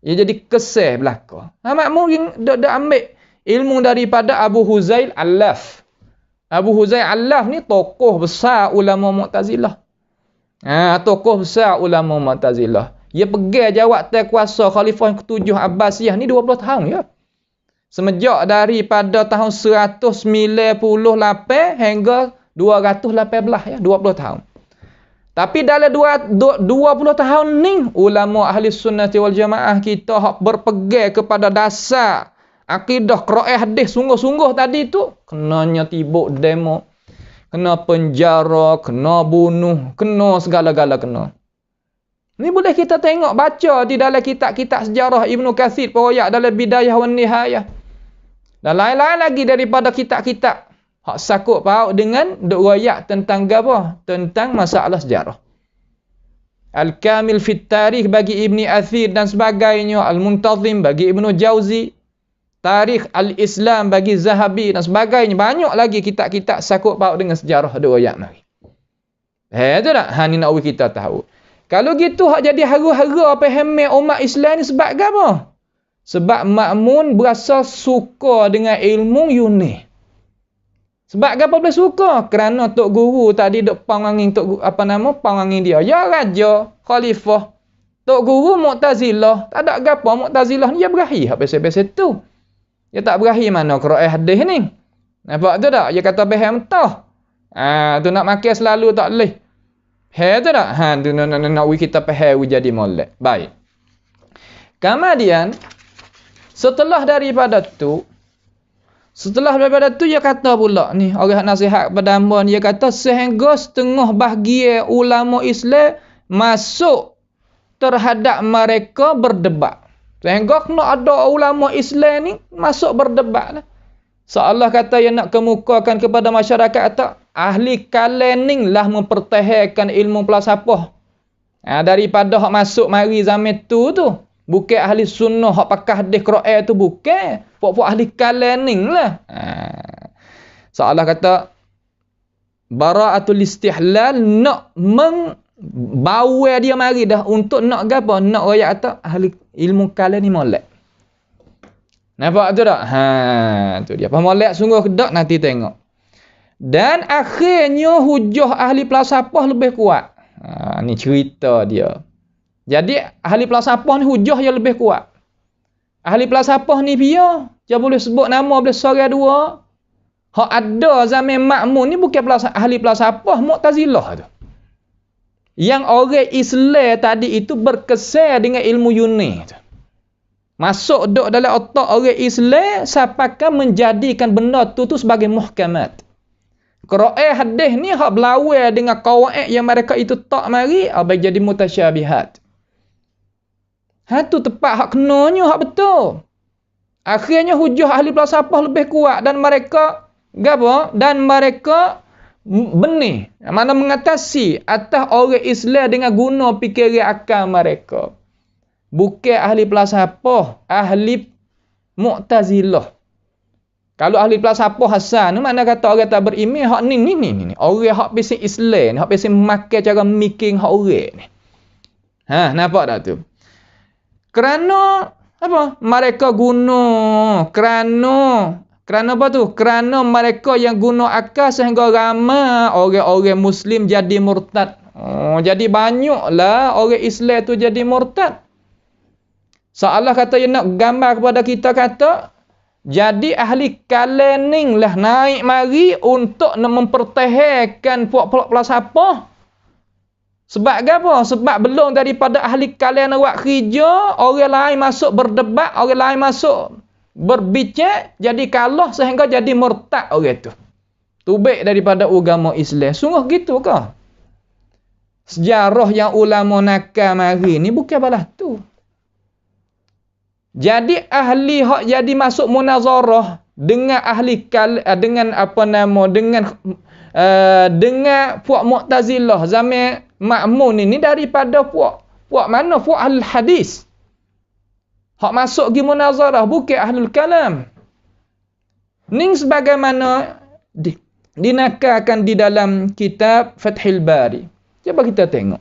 Ia jadi keseh belaka. Ma'mun dak ambil ilmu daripada Abu Huzail Al-Laf. Abu Huzail Al-Laf ni tokoh besar ulama Mu'tazilah. Tokoh besar ulama Mu'tazilah. Ia pegang jawatan kuasa Khalifah yang ke-7 Abbasiyah ni 20 tahun ya. Semenjak daripada tahun 198 hingga 218 ya, 20 tahun. Tapi dalam 20 tahun ni ulama ahli sunnati wal jamaah kita hak berpegang kepada dasar akidah qiraah hadis sungguh-sungguh tadi tu kenanya tibuk demo, kena penjara, kena bunuh, kena segala-gala kena. Ni boleh kita tengok baca di dalam kitab-kitab sejarah Ibnu Katsir peroyak dalam Bidayah wan Nihayah. Dan lain-lain lagi daripada kitab-kitab hak sakut paut dengan riwayat tentang apa? Tentang masalah sejarah. Al-Kamil fit Tarikh bagi Ibni Athir dan sebagainya, Al-Muntazim bagi Ibnu Jauzi, Tarikh Al-Islam bagi Zahabi dan sebagainya. Banyak lagi kitab-kitab sakut paut dengan sejarah riwayat mari. Tu tak? Ni nak kita tahu. Kalau gitu hak jadi hara-hara faham umat Islam ni sebab apa? Sebab Ma'mun berasa suka dengan ilmu Yunani. Sebab apa boleh suka? Kerana tok guru tadi dok pangangin pangangin dia. Ya raja, khalifah. Tok guru Mu'tazilah. Tak ada gapo Mu'tazilah ni dia berakhir hak biasa-biasa tu. Dia tak berakhir mana qiraah hadis ni. Nampak tu tak? Dia kata faham tah. Tu nak makan selalu tak leh. Tu tak? Tu nak kita faham jadi molek. Baik. Kemudian setelah daripada tu Setelah daripada tu dia kata pula ni, orang nasihat kepada hamba ni, dia kata sehingga setengah bahagian ulama Islam masuk terhadap mereka berdebat. Sehingga kena ada ulama Islam ni masuk berdebat lah. Seolah kata yang nak kemukakan kepada masyarakat kata ahli kalam ni lah mempertahankan ilmu falsafah. Daripada hak masuk mari zaman tu bukan ahli sunnah hak pakah hadis Quran tu, bukan. Puak-puak ahli kalam ni lah. Seolah kata bara'atul istihlal nak membawa dia mari dah untuk nak apa? Nak royak kata ahli ilmu kalam ni molek. Nampak tu tak? Tu dia. Apa molek sungguh ke tak? Nanti tengok. Dan akhirnya hujah ahli falsafah lebih kuat. Ni cerita dia. Jadi ahli falsafah ni hujah yang lebih kuat. Ahli falsafah ni dia boleh sebut nama boleh seorang dua. Hak ada zaman Ma'mun ni bukan ahli falsafah Mu'tazilah tu. Yang orang Islam tadi itu berkesan dengan ilmu Yunani tu. Masuk duk dalam otak orang Islam sampaikan menjadikan benda tu sebagai muhkamat. Quran hadis ni hak berlawan dengan qawaid yang mereka itu tak mari abang jadi mutasyabihat. Tu tepat hak kenanya hak betul. Akhirnya hujah ahli falsafah lebih kuat dan mereka gapo? Dan mereka benih mana mengatasi atas orang Islam dengan guna fikiran akal mereka. Bukan ahli falsafah, ahli Mu'tazilah. Kalau ahli falsafah Hasan, mana kata orang tak beriman, hak ni. Orang hak bising Islam, hak bising makan cara mikir hak orang ni. Nampak tak tu? Kerana apa? Mereka guna kerana apa tu? Kerana mereka yang guna akal sehingga ramai orang-orang Muslim jadi murtad. Jadi banyaklah orang Islam tu jadi murtad. Seolah kata yang nak gambar kepada kita kata, jadi ahli kalam ni lah naik mari untuk mempertahankan puak-puak falsafah. Sebab apa? Sebab belum daripada ahli kalam nak buat kerja, orang lain masuk berdebat, orang lain masuk berbicara, jadi kalah sehingga jadi murtad orang tu. Tubik daripada agama Islam. Sungguh gitu ke? Sejarah yang ulama nakal mari ni bukan balas tu. Jadi ahli hak jadi masuk munazarah dengan ahli dengan apa nama dengan puak Mu'tazilah zaman Ma'mun ini daripada puak mana? Puak ahli hadis. Hak masuk gi munazarah bukan ahlul kalam. Ning sebagaimana dinakalkan di dalam kitab Fathul Bari. Cuba kita tengok.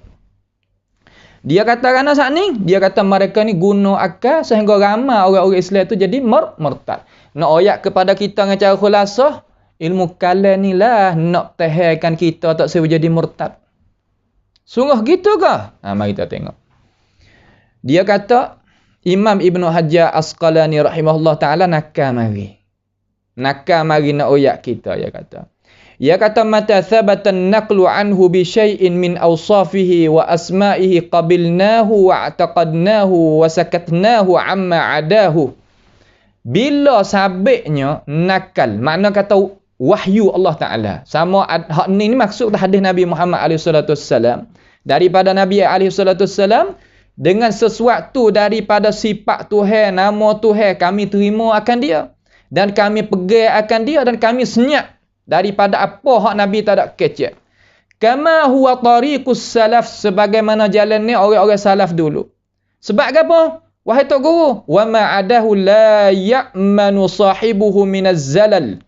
Dia kata kerana saat ni, dia kata mereka ni guna akal sehingga ramai orang-orang Islam tu jadi murtad. Nak oyak kepada kita dengan cara khulasah, ilmu kalam ni lah nak tahankan kita tak sebab jadi murtad. Sungguh gitu ke? Mari kita tengok. Dia kata, Imam Ibn Hajar Asqalani rahimahullah ta'ala nakal mari. Nakal mari nak oyak kita, dia kata. Ia kata mata thabatan naqlu anhu bi syai'in min awsafihi wa asma'ihi qabilnahu wa i'taqadnahu wa sakatnahu amma adahu. Bila sabitnya nakal, makna kata wahyu Allah Ta'ala. Sama hak ni maksud hadis Nabi Muhammad SAW. Daripada Nabi SAW dengan sesuatu daripada sifat Tuhan, nama Tuhan kami terima akan dia. Dan kami pegang akan dia dan kami senyap daripada apa hak Nabi tak ada kecek. Kama huwa tariqus salaf, sebagaimana jalannya orang-orang salaf dulu. Sebab apa? Wahai tok guru, wa ma adahu la ya'manu sahibuhu minaz zalal.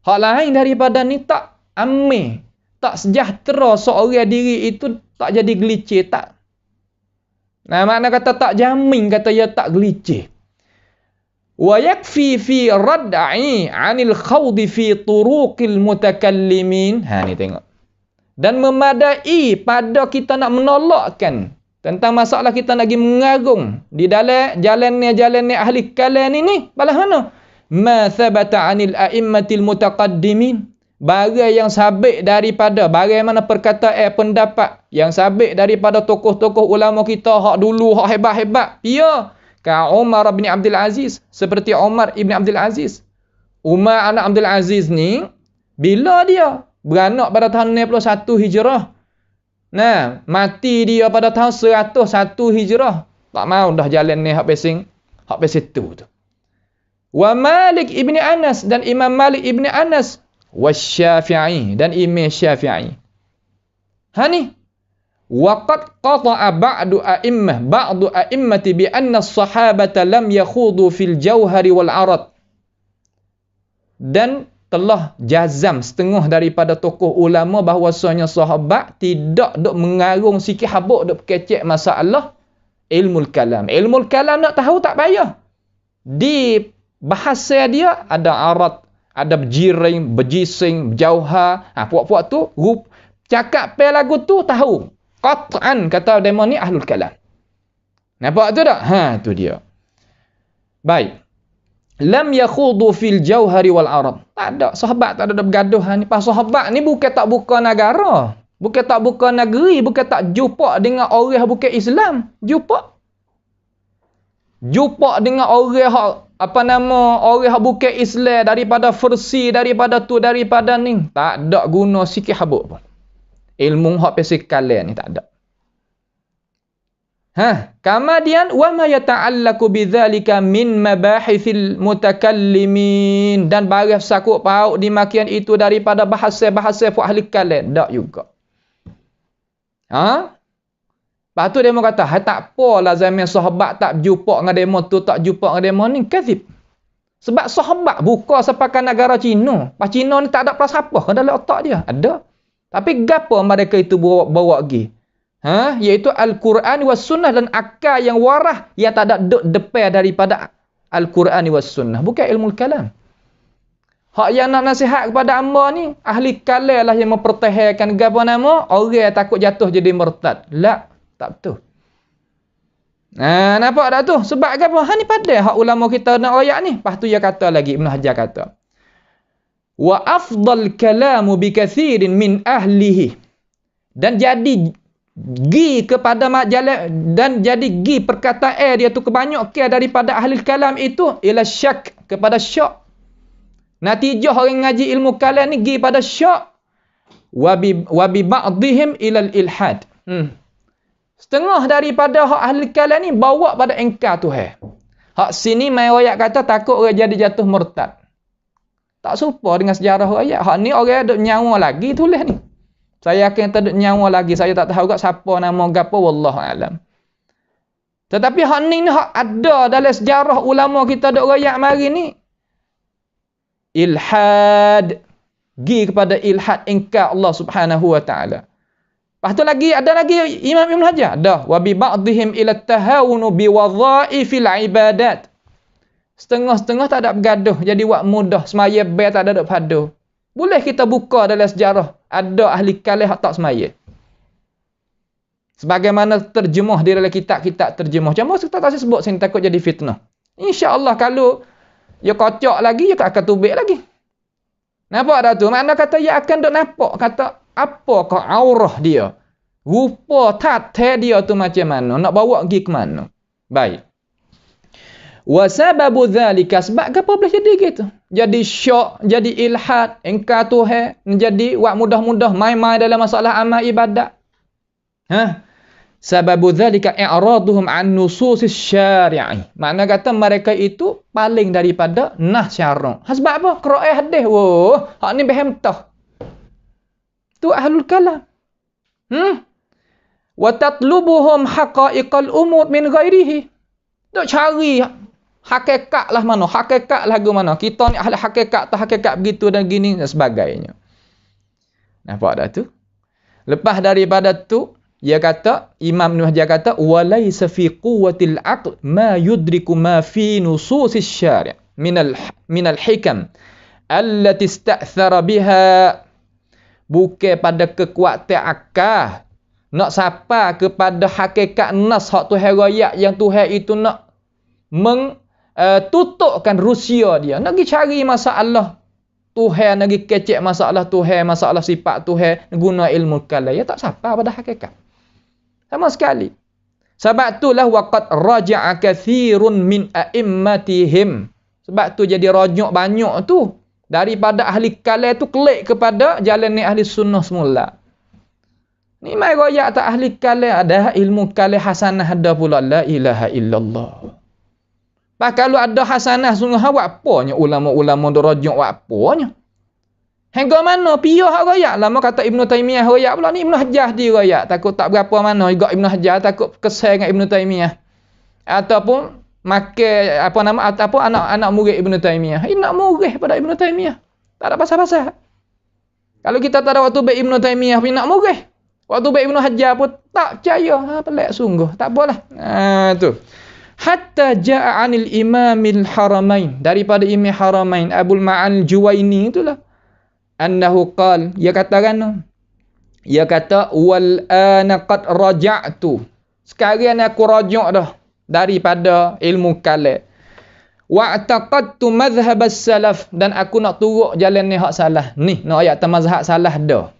Hak lain daripada ni tak amin, tak sejahtera seorang diri itu tak jadi gelicir tak. Makna kata tak jamin, kata ya tak gelicir. Wa yakfi fi rad'i 'anil khawdi fi turuqil mutakallimin. Ni tengok. Dan memadai pada kita nak menolakkan tentang masalah kita nak pergi mengarung di dalam jalannya ahli kalam ini. Balas mana? Ma thabata 'anil a'immatil mutaqaddimin. Barang yang sabit daripada bagaimana perkataan pendapat yang sabit daripada tokoh-tokoh ulama kita hak dulu hak hebat-hebat. Ya. Ka Umar bin Abdul Aziz, seperti Umar ibn Abdul Aziz, Umar anak Abdul Aziz ni, bila dia beranak pada tahun 61 Hijrah. Nah, mati dia pada tahun 101 Hijrah. Tak mau dah jalan ni hak pesing tu. Wa Malik ibni Anas dan Imam Malik ibni Anas. Wa Syafi'i dan Imam Syafi'i. Ha ni. Waqad qata'a ba'du a'immati bi anna as-sahabata lam yakhudu fil jauhari wal arad. Dan telah jazam setengah daripada tokoh ulama bahawasanya sahabat tidak dok mengarung sikit habuk dok kecek masalah ilmu kalam. Ilmu kalam nak tahu tak payah. Di bahasa dia ada arad, ada berjiring, berjising, berjauhar. Puak-puak tu cakap pe lagu tu tahu. Qat'an kata demo ni ahlul kalam. Nampak tu tak? Tu dia. Baik. Lam yakhudu fil jauhari wal arab. Tak ada. Sahabat tak ada bergaduh ni. Pas sahabat ni bukan tak buka negara. Bukan tak buka negeri. Bukan tak jumpa dengan orang bukan Islam. Jumpa dengan orang orang bukan Islam daripada versi, daripada tu, daripada ni. Tak ada guna sikit habuk pun. Ilmu hak pesikalian ni tak ada. Kemudian wa ma yata'allaqu bidzalika min mabahithil mutakallimin, dan barang sakut pauk di makian itu daripada bahasa-bahasa fu ahli kalam dak juga. Lepas tu demo kata, tak apalah zaman sahabat tak jumpa dengan demo tu, tak jumpa dengan demo ni, kadzib. Sebab sahabat buka sepakan negara Cina. Pas Cina ni tak ada prasapa ke dalam otak dia? Ada. Tapi gapo mereka itu bawa pergi? Iaitu Al-Quran was Sunnah dan akal yang warah yang tak ada depan daripada Al-Quran was Sunnah. Bukan ilmu kalam. Hak yang nak nasihat kepada hamba ni, ahli kalam lah yang mempertahankan gapo nama, orang takut jatuh jadi murtad. La, tak betul. Nampak tak tu? Sebab gapo? Ni pada hak ulama kita nak royak ni. Lepas tu dia kata lagi, Ibn Hajar kata, wa afdal kalamu bi kathirin min ahlihi, dan jadi perkataan dia tu kebanyakan daripada ahli kalam itu ila syak, kepada syak. Natijah orang ngaji ilmu kalam ni gi pada syak. Wa bi ba'dihim ila al-ilhad. Setengah daripada hak ahli kalam ni bawa pada engkar Tuhan. Hak sini mai ayat kata takut orang jadi jatuh murtad. Tak serupa dengan sejarah ayat. Hak ni orang ada nyawa lagi tulis ni. Saya yakin tak ada nyawa lagi. Saya tak tahu kat siapa nama gapo, wallahu alam. Tetapi hak ni hak ada dalam sejarah ulama kita ada ayat mari ni. Ilhad. Gi kepada ilhad ingkar Allah Subhanahu wa taala. Lepas tu lagi ada lagi Imam Ibn Hajar. Dah wa bi ba'dihim ila tahawunu bi wadhaifil ibadat. Setengah-setengah tak ada bergaduh. Jadi buat mudah. Semaya ber tak ada padu. Boleh kita buka dalam sejarah. Ada ahli kalam yang tak semaya. Sebagaimana terjemah di dalam kitab-kitab terjemah. Cuma kita tak sebut sini takut jadi fitnah. InsyaAllah kalau dia kocok lagi, dia akan tubik lagi. Nampak tak tu? Makna kata dia akan duk nampak. Kata apakah aurah dia. Rupa tata dia tu macam mana. Nak bawa pergi ke mana. Baik. Wa sababu dzalika, sebab apa boleh jadi gitu? Jadi syok, jadi ilhad, engkar Tuhan, menjadi buat mudah-mudah main-main dalam masalah amal ibadat. Sababu dzalika i'raduhum an nususis syari'i. Makna kata mereka itu paling daripada nas syarak. Sebab apa? Qira'ah hadis. Hak ni faham tah. Tu ahlul kalam. Wa tatlubuhum haqa'iqal umur min ghairihi. Dok cari hakikat lah mana, hakikat lagu mana. Kita ni ahli hakikat, tak hakikat begitu dan gini dan sebagainya. Nampak dah tu? Lepas daripada tu, dia kata, Imam Ibn Hajar kata, walaysa fi quwwatil aql ma yudriku ma fi nususis syari' minal hikam allati ista'thara biha. Bukan pada kekuatan akal nak sapa kepada hakikat nas hak Tuhan royak yang Tuhan itu nak tutupkan Rusia dia. Nak pergi cari masalah Tuhan, nak pergi kecek masalah Tuhan, masalah sifat Tuhan, guna ilmu kalam. Ya tak sapa pada hakikat. Sama sekali. Sebab itulah waqad raja'a kathirun min a'immatihim. Sebab tu jadi rojok banyak tu. Daripada ahli kalam tu klik kepada jalan ni ahli sunnah semula. Ni mai royak tak ahli kalam ada ilmu kalam hasanah ada pula la ilaha illallah. Pak kalau ada hasanah sungguh awak apanya ulama-ulama dok rojok awak apanya. Hingga mana piyah hak royak lama kata Ibnu Taimiyah royak pula ni Ibnu Hajar di royak takut tak berapa mana juga Ibnu Hajar takut kesal dengan Ibnu Taimiyah. Ataupun makai apa nama ataupun anak-anak murid Ibnu Taimiyah. Ini nak murid pada Ibnu Taimiyah. Tak ada pasal-pasal. Kalau kita tak ada waktu baik Ibnu Taimiyah pun nak murid. Waktu baik Ibnu Hajar pun tak percaya. Pelik sungguh. Tak apalah. Tu. Hatta ja'a 'anil imamil haramain. Daripada imam haramain Abul Ma'al Juwaini itulah. Annahu qal. Dia katakan. Dia kata wal ana qad raja'tu. Sekarang aku rajuk dah daripada ilmu kalam. Wa'taqadtu madhhab as-salaf dan aku nak turut jalan ni hak salah. Ni nak ayat mazhab salah dah.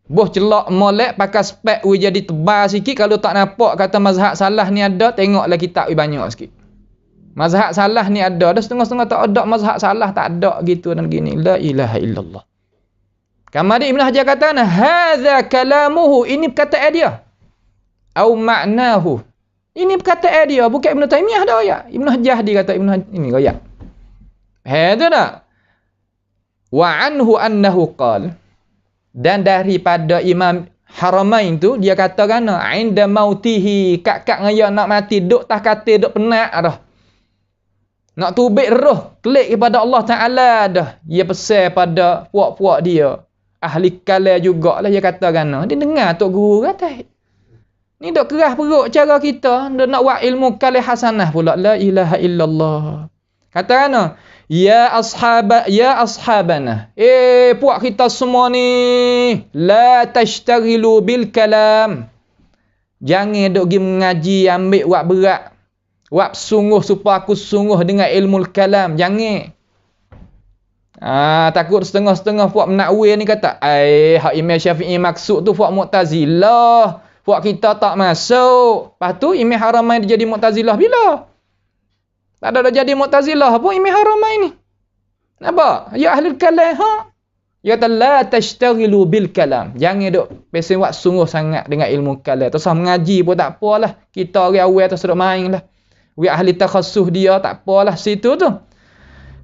Boh celak molek pakai spek we jadi tebal sikit kalau tak nampak kata mazhab salah ni ada tengoklah kitab we banyak sikit. Mazhab salah ni ada, dah setengah-setengah tak ada mazhab salah tak ada gitu dan gini. La ilaha illallah. Kamari Ibnu Hajar kata hadza kalamuhu ini perkataan dia. Au ma'nahu. Ini perkataan dia bukan Ibnu Taimiyah dah ya. Ibnu Hajar dia kata ini royak. Hadza dah. Wa anhu annahu qala dan daripada Imam Haramain tu dia katakan inda mautihi kak-kak ngaya nak mati duk tah kata duk penat dah. Nak tubik roh klik kepada Allah Taala dah. Dia pesan pada puak-puak dia. Ahli kalam jugalah dia katakan dia dengar tok guru kata. Ni dok kerah perut cara kita nak buat ilmu kalam hasanah pula la ilaha illallah. Katakan ya ashabana puak kita semua ni la tashtaghilu bil kalam. Jangan dok pergi mengaji ambil buat berat. Buat sungguh supaya aku sungguh dengan ilmu kalam. Jangan. Takut setengah-setengah puak menakwi ni kata, hak Imam Syafi'i maksud tu puak Mu'tazilah. Puak kita tak masuk. Lepas tu Imam Haramain dia jadi Mu'tazilah bila? Tak ada dah jadi Mu'tazilah pun Imam Haramain ni. Nampak? Ya ahli kalam Dia kata la tashtaghilu bil kalam. Jangan duk pesen buat sungguh sangat dengan ilmu kalam. Terus mengaji pun tak apalah. Kita orang awal terus duk main lah. We ahli takhassuh dia tak apalah situ tu.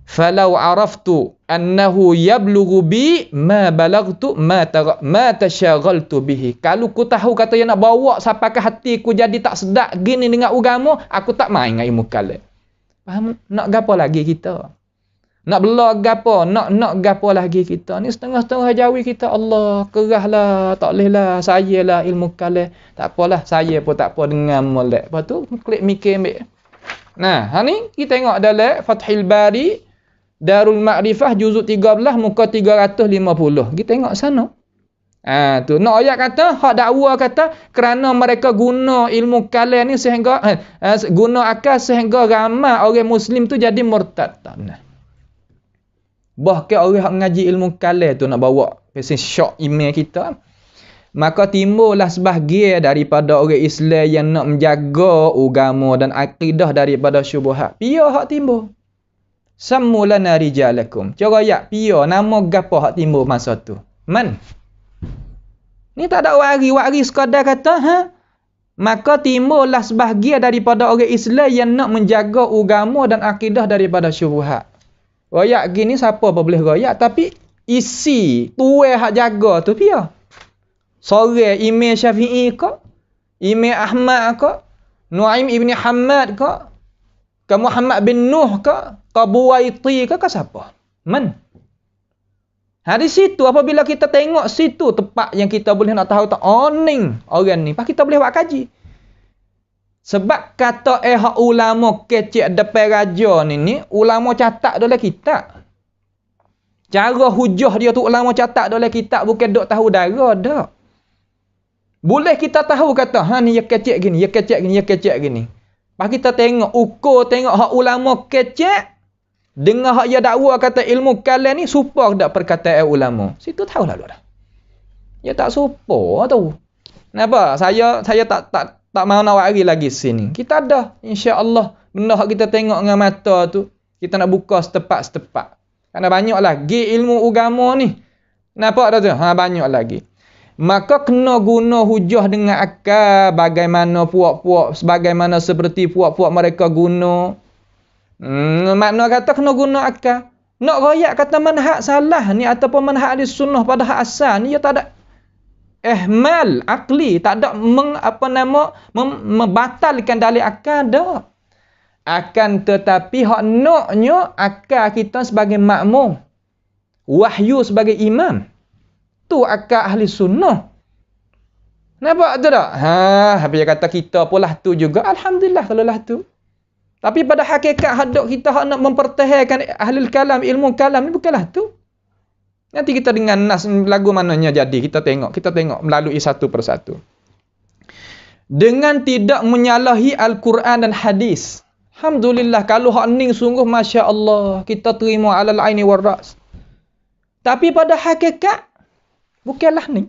Falau araftu annahu yablughu bi ma balagtu ma tashaghaltu bihi. Kalau ku tahu kata dia nak bawa sampai ke hati ku jadi tak sedap gini dengan agama, aku tak main dengan ilmu kalam. Faham? Nak gapo lagi kita? Nak bela gapo? Nak gapo lagi kita? Ni setengah-setengah jawi kita Allah kerahlah, tak bolehlah, sayalah ilmu kalam. Tak apalah, saya pun tak apa dengan molek. Lepas tu klik mikir ambil. Nah, ni kita tengok dalam Fathul Bari Darul Ma'rifah juzuk 13 muka 350. Kita tengok sana. Tu nak ayat kata hak dakwa kata kerana mereka guna ilmu kalam ni sehingga guna akal sehingga ramai orang muslim tu jadi murtad. Nah. Bahkan orang hak mengaji ilmu kalam tu nak bawa pesen syok email kita. Maka timbullah sebahagian daripada orang Islam yang nak menjaga agama dan akidah daripada syubhat. Pia hak timbul. Sammulana rijalakum. Cara ya pia nama gapo hak timbul masa tu. Man. Ni tak ada wari sekadar kata maka timbullah sebahagian daripada orang Islam yang nak menjaga agama dan akidah daripada syubhat. Royak gini siapa apa boleh royak tapi isi tuai hak jaga tu pia. Sore Imam Syafi'i ke? Imam Ahmad ke? Nuaim ibn Hamad ke Muhammad bin Nuh ke? Buwaiti ke siapa? Man? Di situ apabila kita tengok situ tempat yang kita boleh nak tahu tak oning orang ni. Pas kita boleh buat kaji. Sebab kata hak ulama kecek depan raja ni ulama catat dalam kitab. Cara hujah dia tu ulama catat dalam kitab bukan dok tahu darah dak. Boleh kita tahu kata ni ya kecek gini, ya kecek gini, ya kecek gini. Pas kita tengok ukur tengok hak ulama kecek dengan hak dia dakwa kata ilmu kalam ni serupa dak perkataan ulama. Situ tahu lalu dah. Ya tak serupa tu. Kenapa? Saya tak mau nak wari lagi sini. Kita ada insya-Allah Benda hak kita tengok dengan mata tu, kita nak buka setepak-setepak. Karena banyak lagi ilmu agama ni. Nampak dah tu? Banyak lagi. Maka kena guna hujah dengan akal, bagaimana sebagaimana seperti puak-puak mereka guna. Makna kata kena guna akal. Nak royak kata manhaj salah ni ataupun manhaj ahli sunnah pada hak asal ni, dia tak ada ihmal akli, tak ada membatalkan dalil akal dah. Akan tetapi hak naknya akal kita sebagai makmum, wahyu sebagai imam, tu akal ahli sunnah. Nampak tu tak? Habis dia kata kita pula tu juga. Alhamdulillah kalau lah tu. Tapi pada hakikat hadap kita hak nak mempertahankan ahli kalam, ilmu kalam ni bukanlah tu. Nanti kita dengan nas lagu mananya jadi, kita tengok melalui satu persatu. Dengan tidak menyalahi Al-Quran dan hadis. Alhamdulillah kalau hak ning sungguh masya-Allah, kita terima alal aini war ras. Tapi pada hakikat bukanlah ni.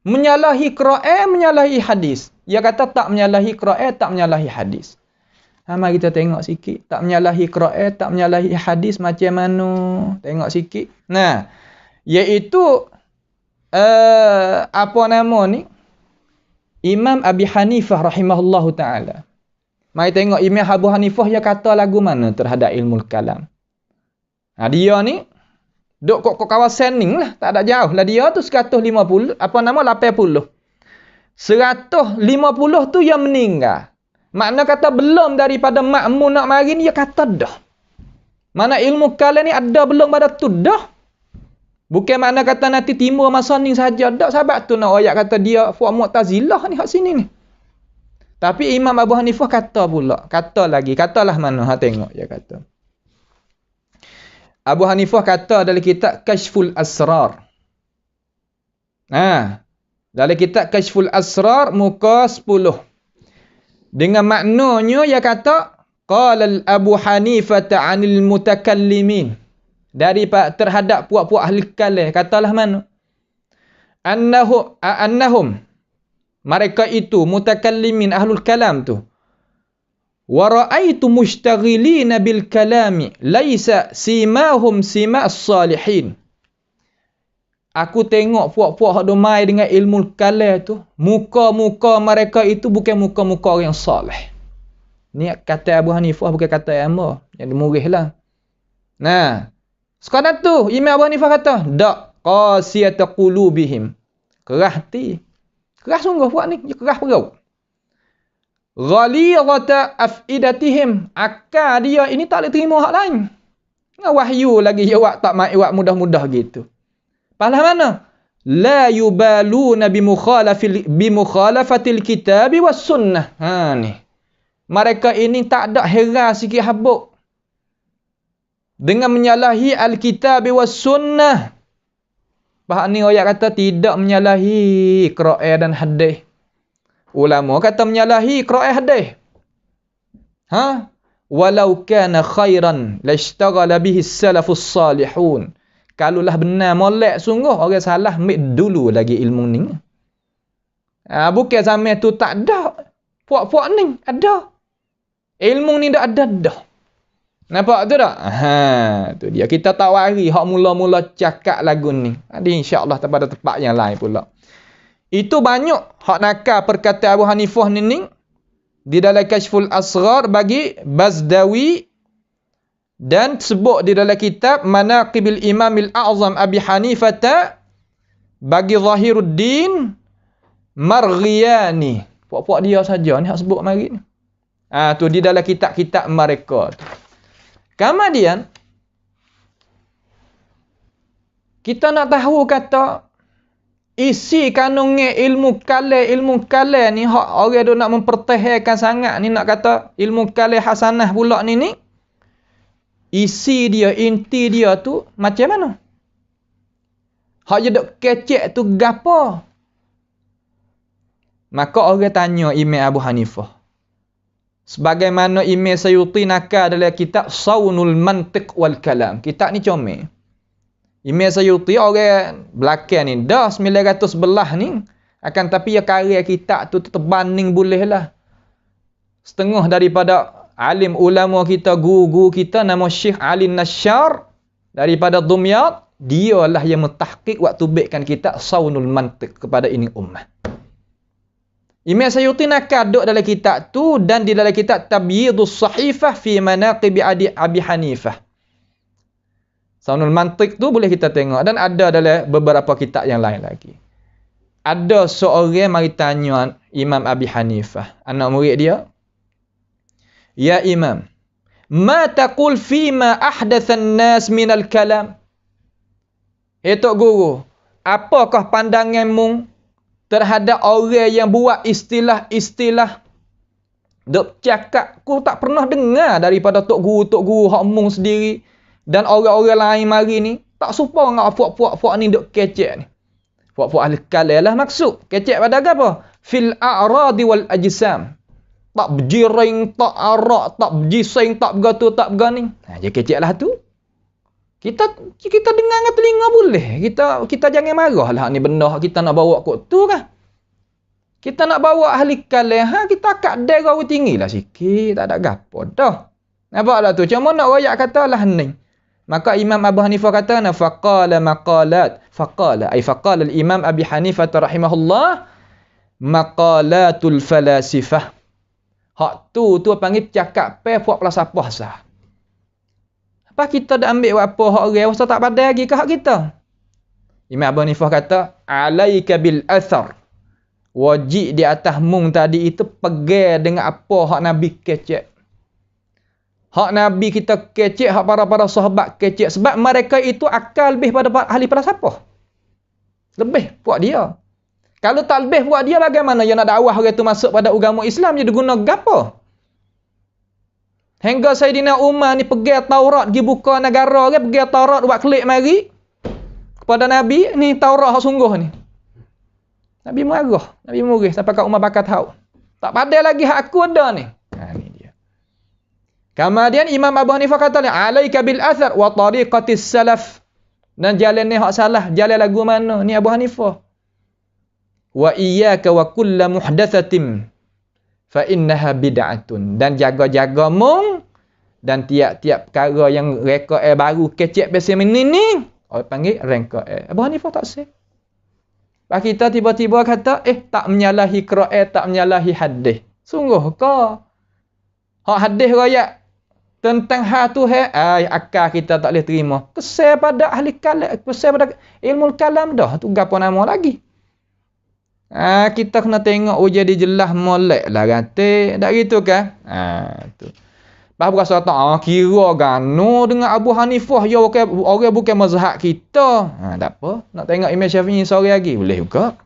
Menyalahi Quran, menyalahi hadis. Dia kata tak menyalahi Quran, tak menyalahi hadis. Mari kita tengok sikit. Tak menyalahi Quran, tak menyalahi hadis macam mana? Tengok sikit. Nah, iaitu apa nama ni? Imam Abi Hanifah rahimahullahu ta'ala. Mari tengok Imam Abu Hanifah dia kata lagu mana terhadap ilmu kalam. Dia ni duk kok kawasan ni lah, tak ada jauh lah dia tu 150, 80. 150 tu yang meninggal. Makna kata belum daripada makmum nak mari ni, dia kata dah. Mana ilmu kalam ni ada belum pada tu dah. Bukan makna kata nanti timur masa ni saja dah. Sebab tu nak ayat kata dia fuq Mu'tazilah ni hak sini ni. Tapi Imam Abu Hanifah kata pula, katalah mana tengok dia kata. Abu Hanifah kata dalam kitab Kashful Asrar. Dalam kitab Kashful Asrar muka 10. Dengan maknanya dia kata qala Abu Hanifah 'anil mutakallimin, dari terhadap puak-puak ahli kalam, katalah mana annahum mereka itu mutakallimin ahlul kalam tu, wa ra'aitu mushtaghilina bil kalami laisa simahum sima'as salihin. Aku tengok puak-puak hak domai dengan ilmu kalam tu, muka-muka mereka itu bukan muka-muka orang soleh. Ni kata Abu Hanifah, bukan kata Amma yang dimurihlah. Nah, sekarang tu Imam Abu Hanifah kata, dak qasiyata qulubihim. Kerah hati. Kerah sungguh puak ni, dia kerah perau. Ghalidata afidatihim, akal dia ini tak boleh terima hak lain. Wahyu lagi dia buat tak mai buat mudah-mudah gitu. Pahala mana? La yubaluna bimukhalafatil kitabi was sunnah. Ni. Mereka ini tak ada heran sikit habuk dengan menyalahi al-kitab was sunnah. Bahawa ni ayat kata tidak menyalahi Quran dan hadis. Ulama kata menyalahi Quran hadis. Walau kana khairan lashtaghala bihi as-salafus salihun. Kalaulah benar molek sungguh, orang salah ambil dulu lagi ilmu ni. Bukan zaman tu tak ada. Puak-puak ni ada. Ilmu ni dah ada dah. Nampak tu tak? Tu dia. Kita tak wari hak mula-mula cakap lagu ni. InsyaAllah pada tempat yang lain pula. Itu banyak hak nakal perkataan Abu Hanifah ni di dalam Kashful Asrar bagi Bazdawi, dan sebut di dalam kitab Manaqibil Imamil A'zam Abi Hanifah bagi Zahiruddin Marghiyani. Puak-puak dia saja ni hak sebut mari ni. Tu di dalam kitab-kitab mereka. Kemudian kita nak tahu kata isi kandungan ilmu kalam ni hak orang tu nak mempertahankan sangat ni, nak kata ilmu kalam hasanah pula ni isi dia, inti dia tu macam mana? Hak je duk kecek tu gapo? Maka orang tanya Imam Abu Hanifah. Sebagaimana Imam Sayuti nakal dalam kitab Saunul Mantiq wal Kalam. Kitab ni comel. Imam Sayuti orang belakang ni dah 911 ni, akan tapi ya karya kitab tu terbanding boleh lah setengah daripada alim ulama kita, guru kita nama Syekh Ali Nasyar daripada Dumyat, dialah yang mentahqiq waktu baikkan kita Saunul Mantiq kepada ini ummah. Imam Sayyuti nakal duduk dalam kitab tu, dan di dalam kitab Tabyidus Sahifah fi Manaqib Abi Hanifah. Saunul Mantiq tu boleh kita tengok, dan ada dalam beberapa kitab yang lain lagi. Ada seorang mari tanya Imam Abi Hanifah, anak murid dia, "Ya Imam, ma taqul fima ahdathan nas minal kalam?" Tok guru, apakah pandanganmu terhadap orang yang buat istilah-istilah duk cakap ku tak pernah dengar daripada tok guru hak mung sendiri dan orang-orang lain mari ni, tak serupa dengan puak-puak ni duk kecek ni. Puak-puak ahli kalam lah maksud. Kecek pada apa? Fil a'radi wal ajsam. Tak berjiring, tak arak, tak berjising, tak bergatu, tak bergani. Dia kecek lah tu. Kita dengar dengan telinga boleh. Kita jangan marah lah ni benda kita nak bawa kot tu kan. Kita nak bawa ahli kalam, kita akak derau tinggi lah sikit. Tak ada gapo dah. Nampak lah tu. Cuma nak rakyat kata lah ni. Maka Imam Abu Hanifah kata, faqala maqalat. Faqala al-Imam Abi Hanifah rahimahullah, maqalatul falasifah. Hak tu panggil cakap puak falsafah sah. Apa kita dah ambil apa hak orang rasa tak pandai lagi ke hak kita? Imam Abu Hanifah kata, alaika bil athar. Wajib di atas mung tadi itu pegang dengan apa hak Nabi kecek. Hak Nabi kita kecek, hak para sahabat kecek. Sebab mereka itu akal lebih pada ahli falsafah. Lebih puak dia. Kalau tak lebih puak dia, bagaimana yang nak dakwah orang itu masuk pada agama Islam, dia guna gapo? Hingga Sayyidina Umar ni pegang Taurat pergi buka negara ke, pegang Taurat buat klik mari kepada Nabi, ni Taurat hak sungguh ni. Nabi marah, Nabi murih sampai kat Umar bakar tahu. Tak pandai lagi hak aku ada ni. Ni dia. Kemudian Imam Abu Hanifah kata, alaika bil athar wa tariqatis salaf. Dan jalan ni hak salah, jalan lagu mana? Ni Abu Hanifah. Wa iyyaka wa kullu muhdatsatin fa innaha bid'atun. Dan jaga-jaga mung dan tiap-tiap perkara yang reka baru kecek biasa ni orang panggil reka Abu Hanifah tak sah. Pak kita tiba-tiba kata tak menyalahi qira'at, tak menyalahi hadis. Sungguh ke? Hak hadis royak tentang hal tu akal kita tak boleh terima. Kesal pada ahli kalam, kesal pada ilmu kalam dah. Tu gapo nama lagi? Kita kena tengok jadi jelas molek lah kata. Tak gitu kan? Tu. Bahawa berasa tak kira gano dengan Abu Hanifah ya orang bukan mazhab kita. Tak apa. Nak tengok Imam Syafi'i sore lagi boleh juga.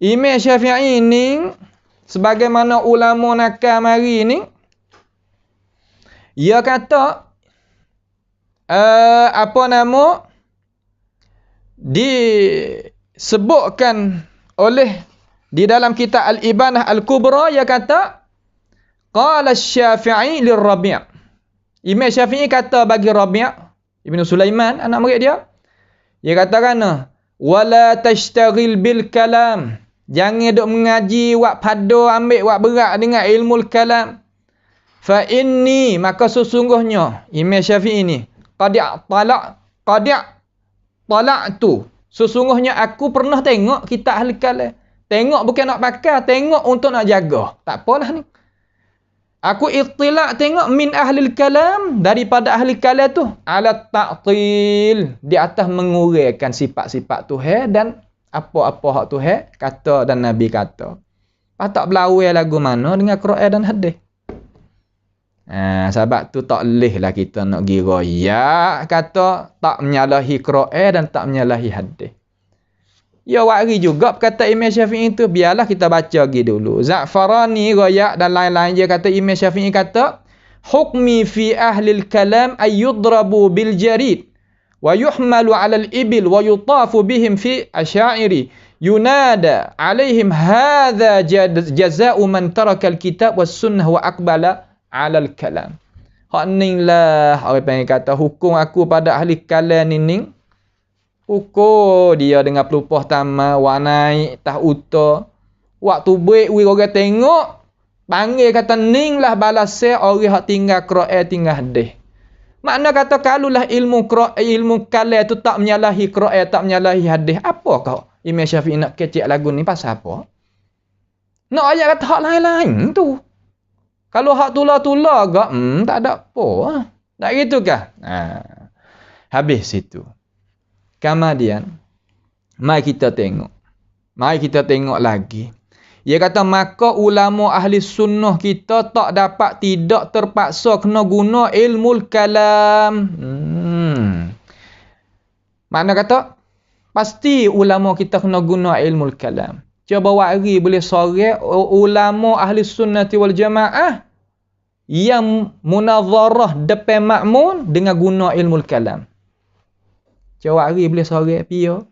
Imam Syafi'i ni sebagaimana ulama nakal mari ni, ia kata disebutkan oleh di dalam kitab Al-Ibanah Al-Kubra, ia kata qala Syafi'i lir-Rabi'. Imam Syafi'i kata bagi Rabi' Ibn Sulaiman, anak murid dia. Dia katakan, wala tashtaghil bil kalam. Jangan duk mengaji wak pada ambil wak berat dengan ilmu kalam. Fa inni, maka sesungguhnya Imam Syafi'i ni tala'tu. Sesungguhnya aku pernah tengok kitab ahli kalam. Tengok bukan nak pakai, tengok untuk nak jaga. Tak apalah ni. Aku ittila' tengok min ahli kalam, daripada ahli kalam tu ala ta'til, di atas menguraikan sifat-sifat Tuhan dan apa-apa hak Tuhan kata dan Nabi kata. Tak berlawan lagu mana dengan Quran dan hadis. Sebab tu tak leh lah kita nak gira ya kata tak menyalahi Quran dan tak menyalahi hadis. Ya wari juga kata Imam Syafi'i itu, biarlah kita baca lagi dulu. Za'farani, Rayak dan lain-lain dia kata Imam Syafi'i kata, hukmi fi ahli al-kalam ayyudrabu bil jarid wa yuhmalu 'ala al-ibil wa yutafu bihim fi asy'ari yunada 'alaihim hadha jazaa'u man taraka al-kitab was sunnah wa aqbala 'ala al-kalam. Hak inilah orang panggil kata hukum aku pada ahli kalam ni. Ukur dia dengan pelupah tamat, wak naik, tah uta. Waktu break, orang tengok. Panggil kata ninglah balasnya orang hak tinggal Quran tinggal hadis. Makna kata kalulah ilmu kalam tu tak menyalahi Quran, tak menyalahi hadis, apa kau Imam Syafi'i nak kecek lagu ni pasal apa? Nak ayat kata hak lain-lain tu. Kalau hak tula-tula agak, tak ada apa. Tak gitu kah? Habis situ. Kemudian, mari kita tengok. Mari kita tengok lagi. Dia kata, maka ulama ahli sunnah kita tak dapat tidak terpaksa kena guna ilmu kalam. Makna kata, pasti ulama kita kena guna ilmu kalam. Cuba wari boleh sore ulama ahli sunnati wal jamaah yang munazarah depan makmun dengan guna ilmu kalam. Cuba wari boleh sore pia.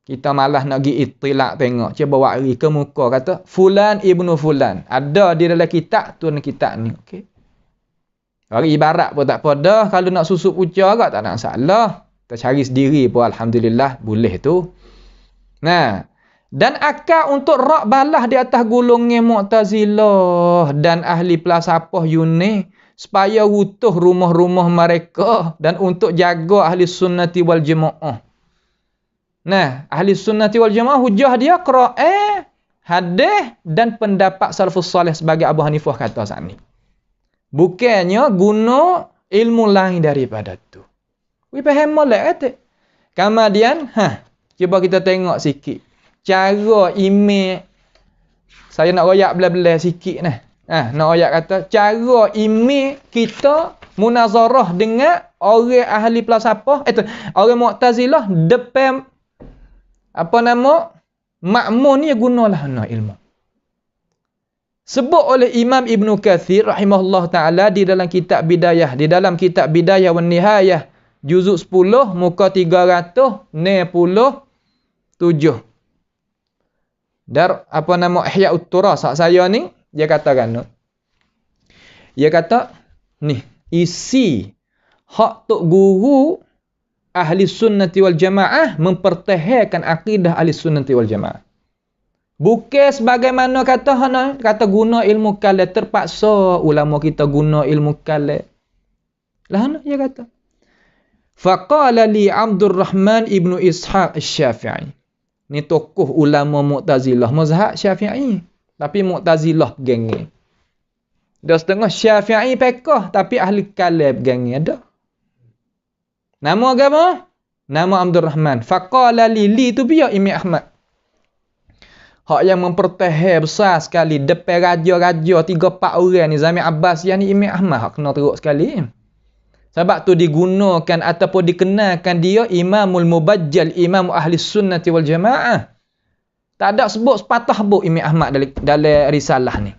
Kita malah nak pergi itilak tengok. Cuba wari ke muka kata fulan ibnu fulan. Ada di dalam kitab tu dan kitab ni. Okey. Hari ibarat pun tak apa dah. Kalau nak susuk puca agak tak ada masalah. Kita cari sendiri pun alhamdulillah boleh tu. Nah, dan akal untuk rak balah di atas golongan Mu'tazilah dan ahli falsafah Yunani supaya utuh rumah-rumah mereka dan untuk jaga ahli sunnati wal jamaah. Nah, ahli sunnati wal jamaah hujah dia Quran, hadis dan pendapat salafus salih sebagai Abu Hanifah kata saat ni. Bukannya guna ilmu lain daripada tu. We faham molek kata. Kemudian, cuba kita tengok sikit. Cara email, saya nak royak belah-belah sikit nah. Nak royak kata, cara email kita munazarah dengan orang ahli falsafah, orang Mu'tazilah depan apa nama makmun ni gunalah ilmu. Sebut oleh Imam Ibn Kathir rahimahullah ta'ala di dalam kitab Bidayah. Di dalam kitab Bidayah wa Nihayah. Juzuk 10 muka 397. Dar apa nama Ihya'ut Turas saya ni. Dia katakan. Dia kata ni isi hak tok guru ahli sunnati wal jamaah mempertahankan akidah ahli sunnati wal jamaah. Bukan sebagaimana kata guna ilmu kalam terpaksa ulama kita guna ilmu kalam. Lah dia kata. Faqala li Abdurrahman ibnu Ishaq Asy-Syafi'i. Ni tokoh ulama Mu'tazilah mazhab Syafi'i, tapi Mu'tazilah geng. Dah setengah Syafi'i pekah tapi ahli kalam geng ada. Nama agama? Nama Abdurrahman. Faqala li tu biar Imam Ahmad. Hak yang mempertahankan besar sekali depan raja-raja 3-4 orang ni zaman Abbasiyah ni Imam Ahmad hak kena teruk sekali. Sebab tu digunakan ataupun dikenalkan dia Imamul Mubajjal, Imam Ahli Sunnati wal Jamaah. Tak ada sebut sepatah buk Imam Ahmad dalam risalah ni.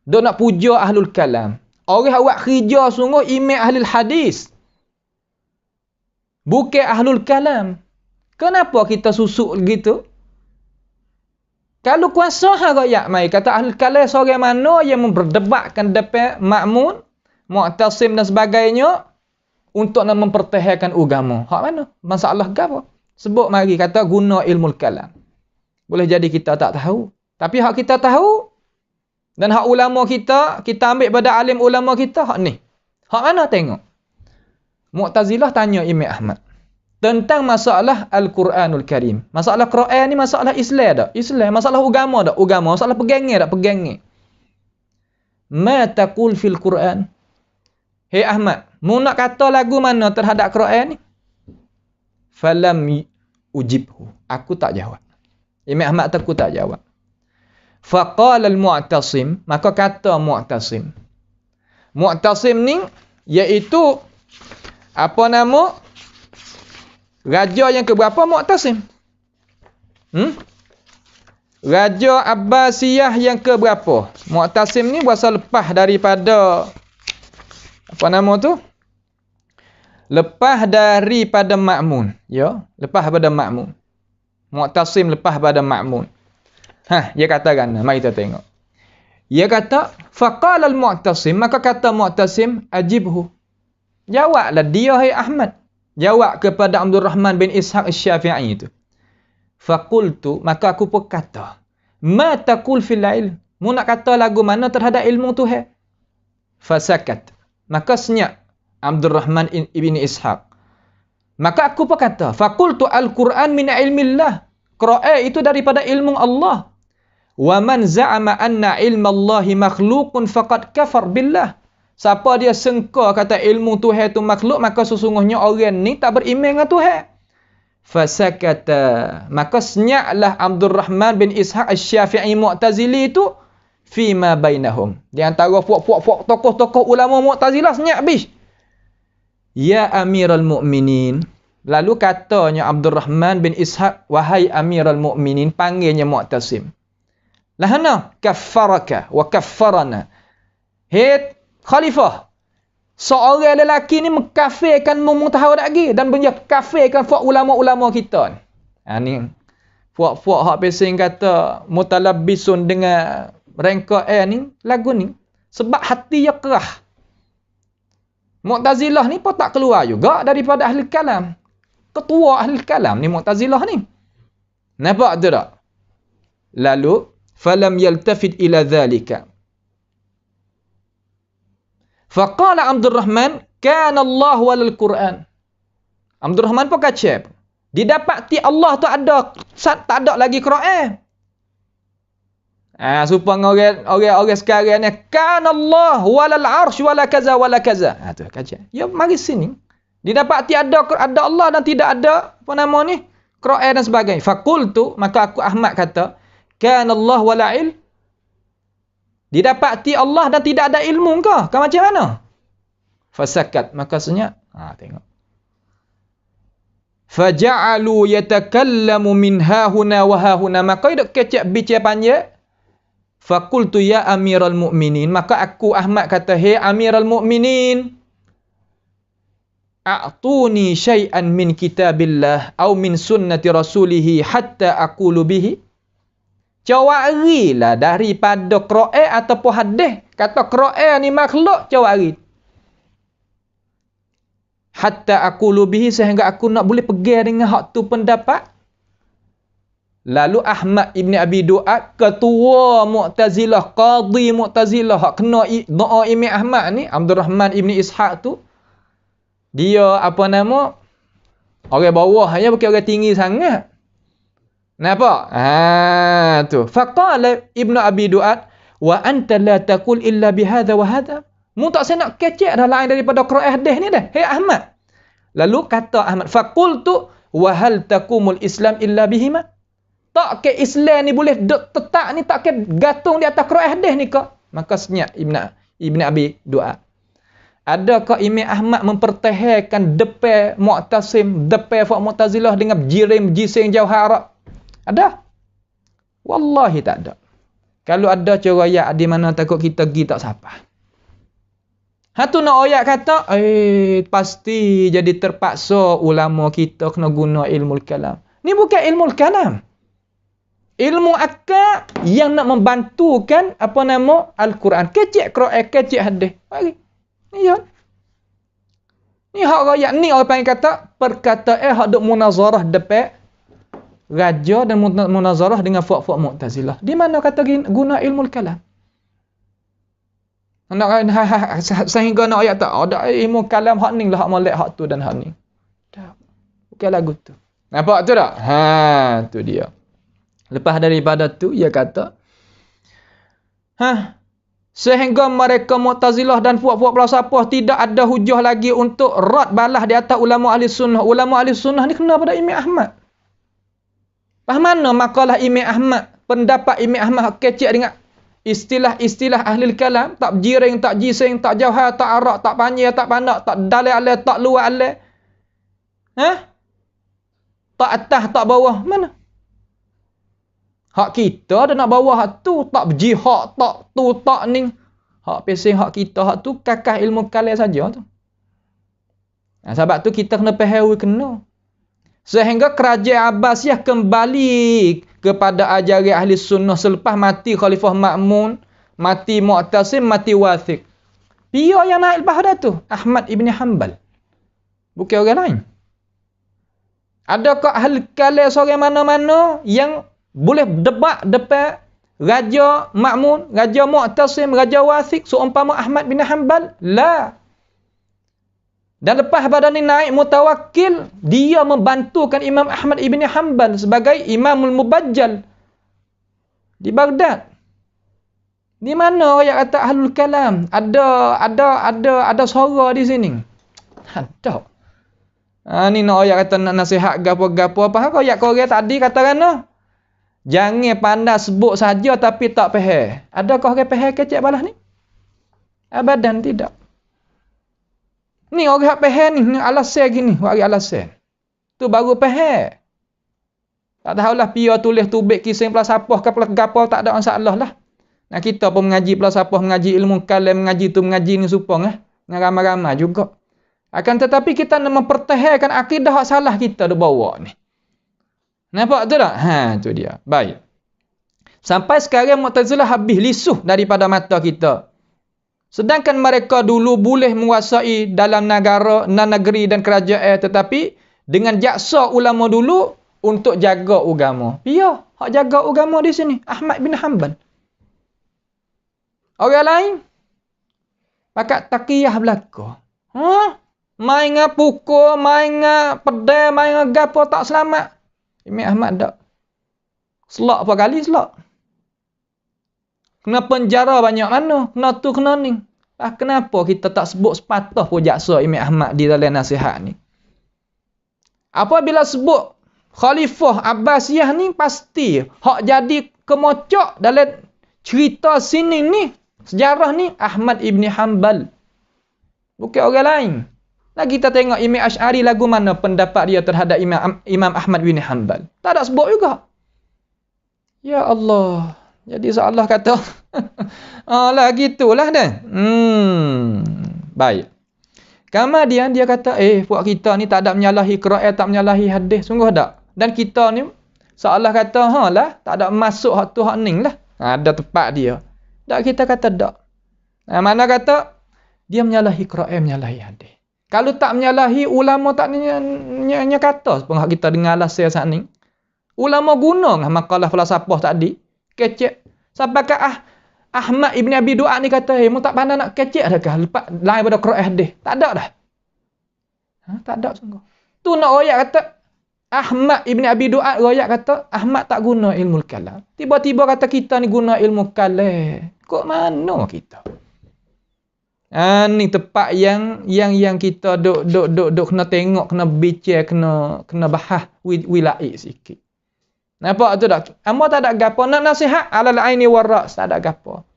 Dia nak puja ahlul kalam. Orang awak kerja sungguh Imam Ahlul Hadis. Bukan ahlul kalam. Kenapa kita susuk gitu? Kalau kuasa rakyat mai kata ahlul kalam seorang mana yang memperdebatkan depan makmun, Mu'tasim dan sebagainya untuk nak mempertahankan agama. Hak mana? Masalah apa? Sebut mari kata guna ilmu kalam. Boleh jadi kita tak tahu. Tapi hak kita tahu dan hak ulama kita ambil pada alim ulama kita hak ni. Hak mana tengok? Mu'tazilah tanya Imam Ahmad tentang masalah Al-Quranul Karim. Masalah Quran ni masalah Islam tak? Islam. Masalah agama tak? Agama. Masalah pegangan tak? Pegangan. Ma taqul fil Quran? Hei Ahmad, mu nak kata lagu mana terhadap Quran ni? Falam ujibhu. Aku tak jawab. Imam Ahmad aku tak jawab. Faqala al-Mu'tasim, maka kata Mu'tasim. Mu'tasim ni iaitu apa nama? Raja yang keberapa Mu'tasim? Raja Abbasiyah yang keberapa? Mu'tasim ni berasal lepas daripada apa nama tu? Lepas daripada Ma'mun. Ya, lepas daripada Ma'mun. Mu'tasim lepas daripada Ma'mun. Dia katakan, mari kita tengok. Dia kata, faqala al-Mu'tasim, maka kata Mu'tasim, ajibhu. Jawablah dia, hai Ahmad. Jawab kepada Abdurrahman bin Ishaq Asy-Syafi'i itu. Faqultu, maka aku pun kata, ma taqul fil ilm? Mu nak kata lagu mana terhadap ilmu Tuhan? Fasakat. Maka senyap Abdul Rahman ibn Ishaq. Maka aku pun kata, faqultu al-Quran min ilmillah. Quran itu daripada ilmu Allah. Wa man za'ama anna ilma Allahi makhluqun faqad kafar billah. Siapa dia sengka kata ilmu Tuhan itu makhluk, maka sesungguhnya orang ni tak beriman dengan Tuhan. Fasakata. Maka senyaklah Abdul Rahman bin Ishaq Asy-Syafi'i Mu'tazili itu fima bainahum. Di antara puak-puak tokoh-tokoh ulama Mu'tazilah senyak habis. Ya Amirul Mukminin. Lalu katanya Abdul Rahman bin Ishaq, wahai Amirul Mukminin, panggilnya Mu'tasim. Lahana kaffaraka wa kaffarana. Hei khalifah, seorang lelaki ni mengkafirkan Mutahawir lagi dan kafirkan fuak ulama-ulama kita. Ni fuak-fuak hak pesing kata mutalabbisun dengan rengka ni lagu ni sebab hati dia kerah. Mu'tazilah ni pun tak keluar juga daripada ahli kalam. Ketua ahli kalam ni Mu'tazilah ni. Nampak tu tak? Lalu falam yaltafid ila dhalika. Faqala Abdul Rahman, kana Allah walal Quran. Abdul Rahman pun kacau. Didapati Allah tu ada, tak ada lagi Quran. Supaya orang sekarang ni, kana Allah walal arsh wala kaza wala kaza. Tu kacau. Ya mari sini. Didapati ada Allah dan tidak ada apa nama ni? Quran dan sebagainya. Faqultu, maka aku Ahmad kata, kana Allah wala ilm. Didapati Allah dan tidak ada ilmu ke? Kan macam mana? Fasakat. Maka senyap. Tengok. Faja'alu yatakallamu min hahuna wa hahuna. Maka dia kecek bicara panjang. Faqultu ya Amirul Mukminin. Maka aku Ahmad kata, hey Amirul Mukminin, a'tuni syai'an min kitabillah au min sunnati rasulihi hatta aqulu bihi. Cawarilah daripada Quran ataupun hadis. Kata Quran ni makhluk, cawari. Hatta aku lubihi, sehingga aku nak boleh pegang dengan hak tu pendapat. Lalu Ahmad ibn Abi Du'ad, ketua Mu'tazilah, qadhi Mu'tazilah, hak kena doa Imam Ahmad ni, Abdul Rahman ibn Ishaq tu, dia apa nama? Orang bawah hanya bukan orang tinggi sangat. Nampak? Tu. Faqala Ibnu Abi Du'ad, wa anta la taqul illa bihadza wa hadza. Mu tak saya nak kecek dah lain daripada Quran hadis ni dah. Hei Ahmad. Lalu kata Ahmad, faqultu wa hal taqumul Islam illa bihima? Tak ke Islam ni boleh tetap ni, tak ke gantung di atas Quran hadis ni ke? Maka senyap Ibnu Abi Du'ad. Adakah Imam Ahmad mempertahankan depan Mu'tasim, depan Fuq Mu'tazilah dengan jirim jising jauhar? Ada? Wallahi tak ada. Kalau ada ceraya di mana takut kita pergi tak siapa. Hatu nak ayat kata, pasti jadi terpaksa ulama kita kena guna ilmu kalam. Ni bukan ilmu kalam. Ilmu akal yang nak membantukan apa nama Al-Quran. Kecek Quran, kecek hadis. Mari. Ni ya. Ni hak raya ni orang panggil kata perkataan hak duk munazarah depan raja dan munazarah dengan fuak-fuak Mu'tazilah. Di mana kata guna ilmu kalam? Sehingga nak ayat tak ada ilmu kalam hak ni lah, hak molek hak tu dan hak ni. Tak. Bukan lagu tu. Nampak tu tak? Tu dia. Lepas daripada tu ia kata, sehingga mereka Mu'tazilah dan puak-puak falsafah tidak ada hujah lagi untuk rad balah di atas ulama ahli sunnah. Ulama ahli sunnah ni kena pada Imam Ahmad. Faham mana makalah Imam Ahmad, pendapat Imam Ahmad kecek dengan istilah-istilah ahli kalam, tak jiring, tak jising, tak jauhar, tak arak, tak panjang, tak panak, tak dalai alai, tak luar alai. Tak atas, tak bawah. Mana? Hak kita dah nak bawa hak tu, tak berjihad, tak tu, tak ni. Hak pesing hak kita, hak tu kakah ilmu kalam saja tu. Sebab tu kita kena faham kena. Sehingga kerajaan Abbasiyah kembali kepada ajaran ahli sunnah selepas mati Khalifah Ma'mun, mati Mu'tasim, mati Wathiq. Dia yang naik lepas dah tu, Ahmad ibn Hanbal. Bukan orang lain. Adakah ahli kalam seorang mana-mana yang boleh debat depan Raja Ma'mun, Raja Mu'tasim, Raja Wathiq seumpama Ahmad bin Hanbal? La. Dan lepas pada ni naik Mutawakkil, dia membantukan Imam Ahmad ibn Hanbal sebagai Imamul Mubajjal di Baghdad. Di mana orang kata ahlul kalam? Ada suara di sini. Ada. Ni nak orang kata nak nasihat gapo-gapo apa kau ayat Quran tadi kata kana? Jangan pandai sebut saja tapi tak faham. Adakah orang faham kecek balas ni? Abadan tidak. Ni orang faham ni alasan gini, orang alasan. Tu baru faham. Tak tahulah pia tulis tubik kisah falsafah ke gapo tak ada masalah lah. Nah kita pun mengaji falsafah, mengaji ilmu kalam, mengaji tu mengaji ni supang dengan ramai-ramai juga. Akan tetapi kita nak mempertahankan akidah hak salah kita di bawah ni. Nampak tu tak? Tu dia. Baik. Sampai sekarang Mu'tazilah habis lisuh daripada mata kita. Sedangkan mereka dulu boleh menguasai dalam negeri dan kerajaan, tetapi dengan jaksa ulama dulu untuk jaga agama. Ya, hak jaga agama di sini Ahmad bin Hanbal. Orang lain pakat taqiyah belaka. Main ngah pukul, main ngah pedai, main ngah gapo tak selamat. Imam Ahmad tak. Selak apa kali selak. Kena penjara banyak mana. Kena tu kena ni. Kenapa kita tak sebut sepatah pun jaksa Imam Ahmad di dalam nasihat ni. Apabila sebut Khalifah Abbasiyah ni pasti hak jadi kemocok dalam cerita sini ni. Sejarah ni Ahmad ibn Hanbal. Bukan orang lain. Nah kita tengok Imam Asy'ari lagu mana pendapat dia terhadap Imam Ahmad bin Hanbal. Tak ada sebut juga. Ya Allah. Jadi seolah kata lah gitulah dah. Baik. Kemudian dia kata buat kita ni tak ada menyalahi Quran, tak menyalahi hadis. Sungguh tak. Dan kita ni seolah kata lah tak ada masuk hak tu hak ning lah. Ada tempat dia. Tak kita kata tak. Mana kata dia menyalahi Quran, menyalahi hadis. Kalau tak menyalahi, ulama tak kata sepengah kita dengar alasan saat ni. Ulama guna makalah falsafah tadi. Kecek. Sampai ke Ahmad ibn Abi Du'ad ni kata, mu tak pandai nak kecek dah kah? Lepas lain pada Quran hadis. Tak ada dah. Tak ada sungguh. Tu nak royak kata, Ahmad ibn Abi Du'ad royak kata, Ahmad tak guna ilmu kalam. Tiba-tiba kata kita ni guna ilmu kalam. Kok mana kita? Ni tempat yang kita duk kena tengok, kena bincang, kena bahas wilai sikit. Nampak tu tak? Amo tak ada gapo nak nasihat alal aini waras, tak ada gapo.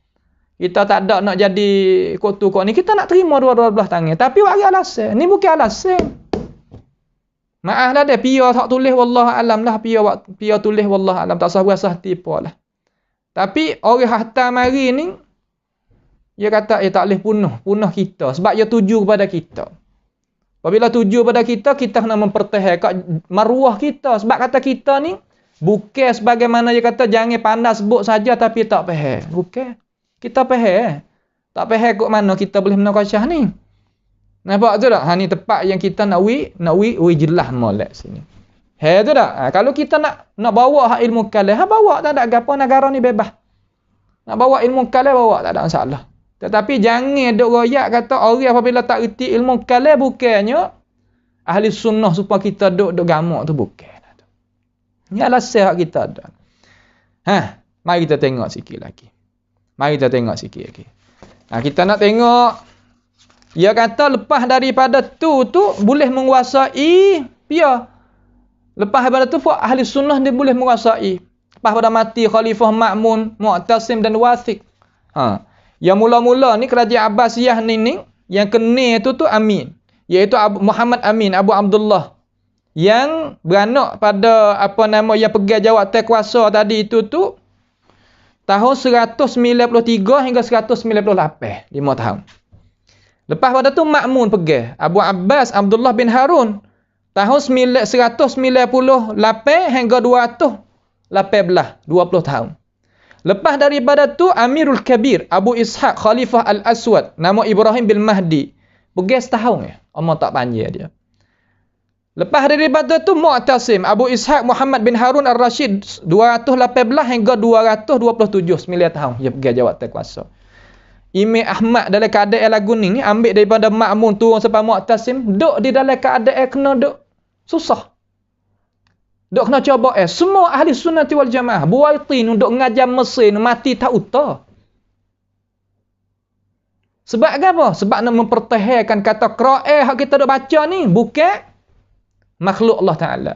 Kita tak ada nak jadi kutu kok ni, kita nak terima dua-dua belah tangan. Tapi bagi alasan, ni bukan alasan. Maaf lah dia pia tak tulis wallah alam lah, pia tulis wallah alam tak sah rasa tipu lah. Tapi orang hantar mari ni dia kata tak boleh punah kita sebab dia tuju kepada kita. Apabila tuju kepada kita, kita kena mempertahankan maruah kita sebab kata kita ni bukan sebagaimana dia kata jangan pandai sebut saja tapi tak faham. Bukan. Kita faham. Tak faham kok mana kita boleh menakashah ni. Nampak tu tak? Ni tempat yang kita nak jelas molek sini. Tu tak? Kalau kita nak bawa hak ilmu kalam, bawa tak ada gapo, negara ni bebas. Nak bawa ilmu kalam bawa tak ada masalah. Tetapi jangan duk royak kata orang apabila tak reti ilmu kalam bukannya ahli sunnah supaya kita duk gamak tu bukan. Ni alasan hak kita ada. Mari kita tengok sikit lagi. Kita nak tengok dia kata lepas daripada tu boleh menguasai pia. Lepas daripada tu ahli sunnah dia boleh menguasai. Lepas pada mati Khalifah Ma'mun, Mu'tasim dan Wathiq. Yang mula-mula ni kerajaan Abbasiyah ni yang kena tu Amin, iaitu Muhammad Amin Abu Abdullah yang beranak pada yang pegang jawatan kuasa tadi itu tahun 193 hingga 198, 5 tahun. Lepas pada tu Ma'mun pegang Abu Abbas Abdullah bin Harun tahun 198 hingga 218, 20 tahun. Lepas daripada tu Amirul Kabir Abu Ishaq Khalifah Al-Aswad nama Ibrahim bin Mahdi. Pegang setahun Allah tak panjang dia. Lepas daripada tu Mu'tasim, Abu Ishaq Muhammad bin Harun Ar-Rashid 218 hingga 227 9 tahun dia pergi jawatan kuasa. Imam Ahmad dalam keadaan lagu ni ambil daripada Ma'mun turun sampai Mu'tasim, duk di dalam keadaan kena duk susah. Duk kena coba semua ahli sunnati wal jamaah Buaitin duk ngajar Mesir mati tak uta. Sebab apa? Sebab nak mempertahankan kata Qur'an hak kita duk baca ni bukan makhluk Allah Ta'ala.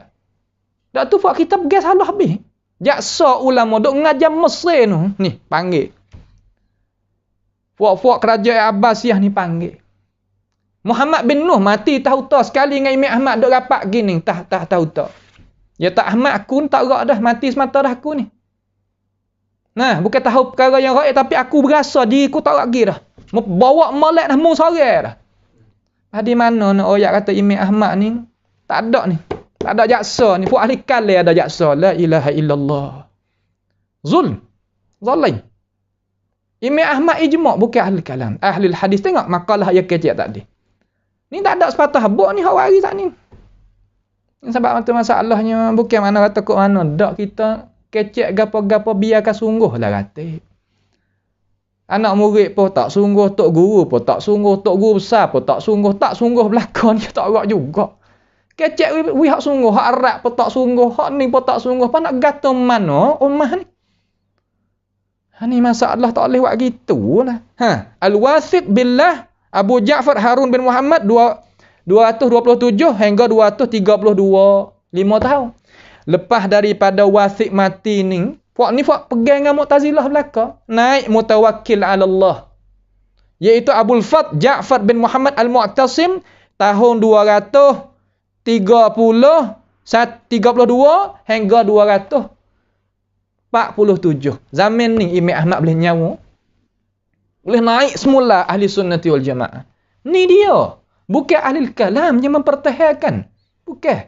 Dak tu buat kita pergi salah habis. Jaksa ulama duk ngajar Mesir ni panggil. Puak-puak kerajaan Abbasiyah ni panggil. Muhammad bin Nuh mati tahu tak sekali dengan Imam Ahmad duk rapat gini tahu tak. Ya tak Ahmad aku ni tak rak dah mati semata dah aku ni. Nah, bukan tahu perkara yang raib tapi aku berasa diriku tak rak gi dah. Bawa molek dah mu sorang dah. Di mana nak ayat kata Imam Ahmad ni tak ada ni. Tak ada jaksa ni. Puak ahli kalam ada jaksa. La ilaha illallah. Zalim. Imam Ahmad ijma' bukan ahli kalam. Ahli hadis tengok makalah yang kecil tadi. Ni tak ada sepatah habuk ni hak waris tak ni. Sebab itu masalahnya bukan mana kata kok mana. Dak kita kecek gapo-gapo biarkan sungguh lah kata. Anak murid pun tak sungguh, tok guru pun tak sungguh, tok guru besar pun tak sungguh belakang dia tak rak juga. Kecek we hak sungguh, hak Arab pun tak sungguh, hak ni pun tak sungguh. Apa nak gata mana ummah ni? Ni masalah tak boleh buat gitu lah. Al-Wathiq billah Abu Ja'far Harun bin Muhammad 227 hingga 232 5 tahun. Lepas daripada Wathiq mati ni, puak pegang dengan Mu'tazilah belaka, naik mutawakkil ala Allah. Iaitu Abul Fath Ja'far bin Muhammad Al-Mu'tasim tahun 232 hingga 247. Zaman ni Imam Ahmad boleh nyawa. Boleh naik semula ahli sunnati wal jamaah. Ni dia. Bukan ahli kalam yang mempertahankan. Bukan.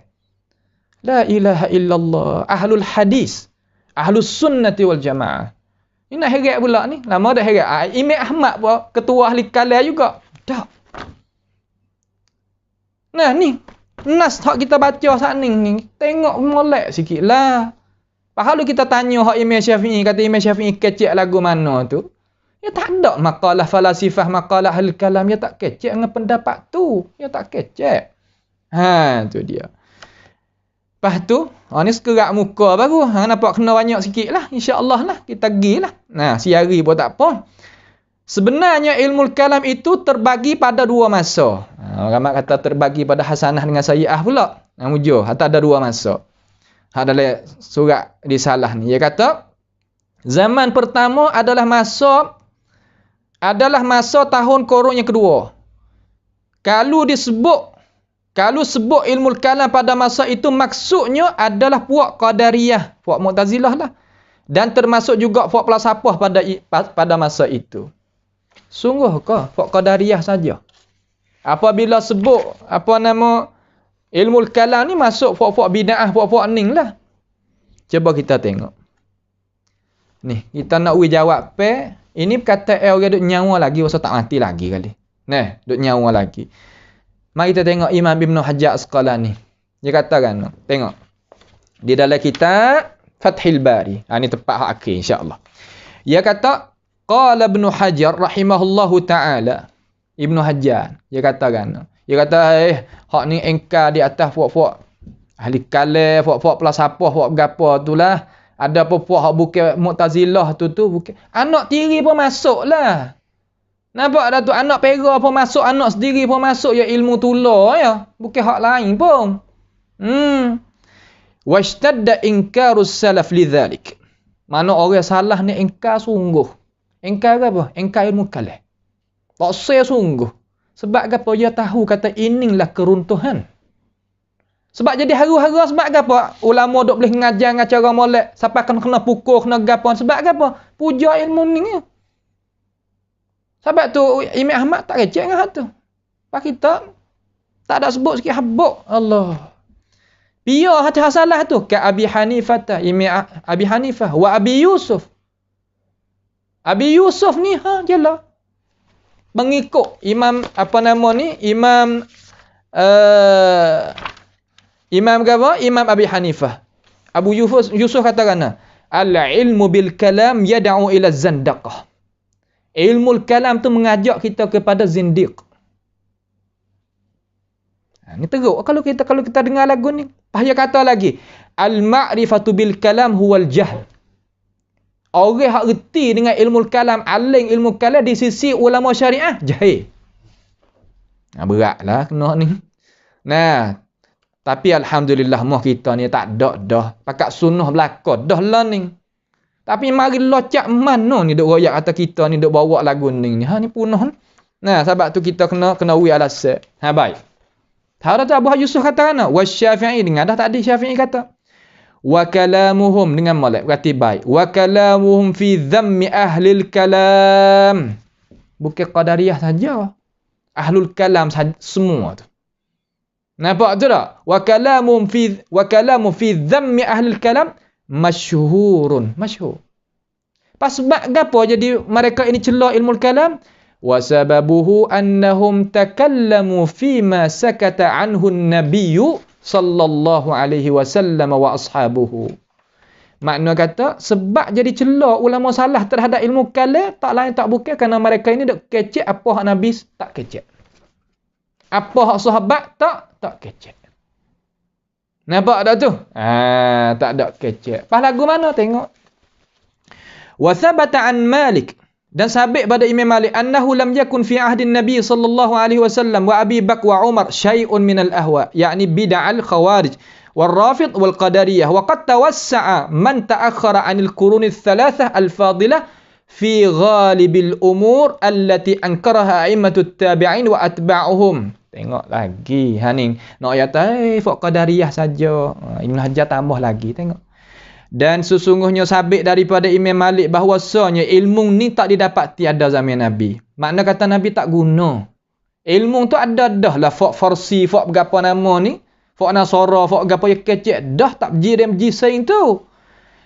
La ilaha illallah. Ahlul hadis. Ahlus sunnati wal jamaah. Ini nak heret pula ni. Lama dah heret. Imam Ahmad pun ketua ahli kalam juga. Tak. Nah ni. Nas hak kita baca saat ni. Tengok molek sikit lah. Kalau kita tanya hak Imam Syafi'i. Kata Imam Syafi'i kecek lagu mana tu. Ya tak ada makalah falasifah, makalah ahli kalam. Ya tak kecek dengan pendapat tu. Ya tak kecek. Tu dia. Lepas tu, ni sekerak muka baru. Nampak kena banyak sikit lah. InsyaAllah lah. Kita pergi lah. Siari pun tak apa. Sebenarnya ilmu kalam itu terbagi pada dua masa. Ramad kata terbagi pada hasanah dengan sayyi'ah pula. Mujur. Atau ada dua masa. Dalam surat risalah ni. Dia kata, zaman pertama adalah masa tahun Qurun yang kedua. Kalau sebut ilmu kalam pada masa itu maksudnya adalah puak Qadariyah, puak Mu'tazilah lah. Dan termasuk juga puak falsafah pada masa itu. Sungguh ke puak Qadariyah saja? Apabila sebut ilmu kalam ni masuk puak-puak bid'ah, puak-puak ning lah. Cuba kita tengok. Ni, kita nak jawab ini kata orang duk nyawa lagi, masa tak mati lagi kali. Duk nyawa lagi. Mari kita tengok Imam Ibn Hajar Asqalani. Dia katakan, tengok. Di dalam kitab Fathil Bari. Ini tepat hak akhir insya-Allah. Dia kata, qala Ibn Hajar rahimahullahu taala. Ibn Hajar, dia katakan. Dia kata, hak ni engkar di atas puak-puak ahli kalam, puak-puak falsafah, puak gapo itulah. Ada puak hak bukan Mu'tazilah tu bukan. Anak tiri pun masuklah. Nampak dah tu anak pera pun masuk, anak sendiri pun masuk ya ilmu tula ya. Bukan hak lain pun. Washtadda inkarus salaf lidzalik. Mana orang salah ni ingkar sungguh. Ingkar apa? Ingkar ilmu kalam. Tak saya sungguh. Sebab apa dia tahu kata inilah keruntuhan. Sebab jadi haru-haru sebab apa? Ulama duk boleh ngajar dengan cara molek sampai kena pukul, kena gapo. Sebab apa? Puja ilmu ni. Sebab tu Imam Ahmad tak kecek dengan hak tu. Pak kita tak ada sebut sikit habuk. Allah. Biar hati salah tu ke Abi Hanifah, Imam Abi Hanifah wa Abi Yusuf. Abi Yusuf ni jelah mengikut Imam Imam Imam apa? Imam Abi Hanifah. Abu Yusuf katakan, al-ilmu bil kalam yad'u ila zandaqah. Ilmu kalam tu mengajak kita kepada zindiq. Ni teruk kalau kita dengar lagu ni. Pahaya kata lagi, al-ma'rifatu bil kalam huwal jahl. Orang hak reti dengan ilmu kalam, aling ilmu kalam di sisi ulama syariah, jahil. Beratlah kena ni. Nah, tapi alhamdulillah moh kita ni tak ada dah. Pakat sunnah belaka dah lah ni. Tapi mari locak mana ni duk royak kata kita ni duk bawa lagu ni. Ha ni punah. Nah, sebab tu kita kena wi alasan. Ha baik. Tahu tak Abu Yusuf kata kan? Wa Syafi'i dengar dah tadi Syafi'i kata. Wa kalamuhum dengan molek berarti baik. Wa kalamuhum fi dhammi ahlil kalam. Bukan qadariyah saja. Ahlul kalam semua tu. Nampak tu tak? Wa kalamu fi dhammi ahlil kalam masyhurun. Masyhur. Pas sebab apa jadi mereka ini celah ilmu kalam? Wa sababuhu annahum takallamu fima sakata anhu an-nabiyyu sallallahu alaihi wasallam wa ashabuhu. Makna kata sebab jadi celah ulama salah terhadap ilmu kalam tak lain tak bukan kerana mereka ini dak kecek apa hak Nabi tak kecek. Apa hak sahabat tak kecek. Nampak tak tu? Tak ada kecek. Pas lagu mana tengok. Wa thabata an Malik dan sabit pada Imam Malik annahu lam yakun fi ahdin Nabi sallallahu alaihi wasallam wa Abi Bakr wa Umar syai'un min al-ahwa yani bid'al khawarij wal rafid wal qadariyah wa qad tawassa'a man ta'akhkhara 'anil qurun ats-thalathah al-fadilah fi ghalibil umur allati ankaraha a'immatut tabi'in wa atba'uhum. Tengok lagi ni nak ayat fok qadariyah saja. Ibn Hajar tambah lagi tengok. Dan sesungguhnya sabit daripada Imam Malik bahawasanya ilmu ni tak didapat tiada zaman Nabi. Makna kata Nabi tak guna. Ilmu tu ada dah lah fok Farsi, fok berapa nama ni, fok Nasara, fok berapa yang kecek dah tak berji saing tu.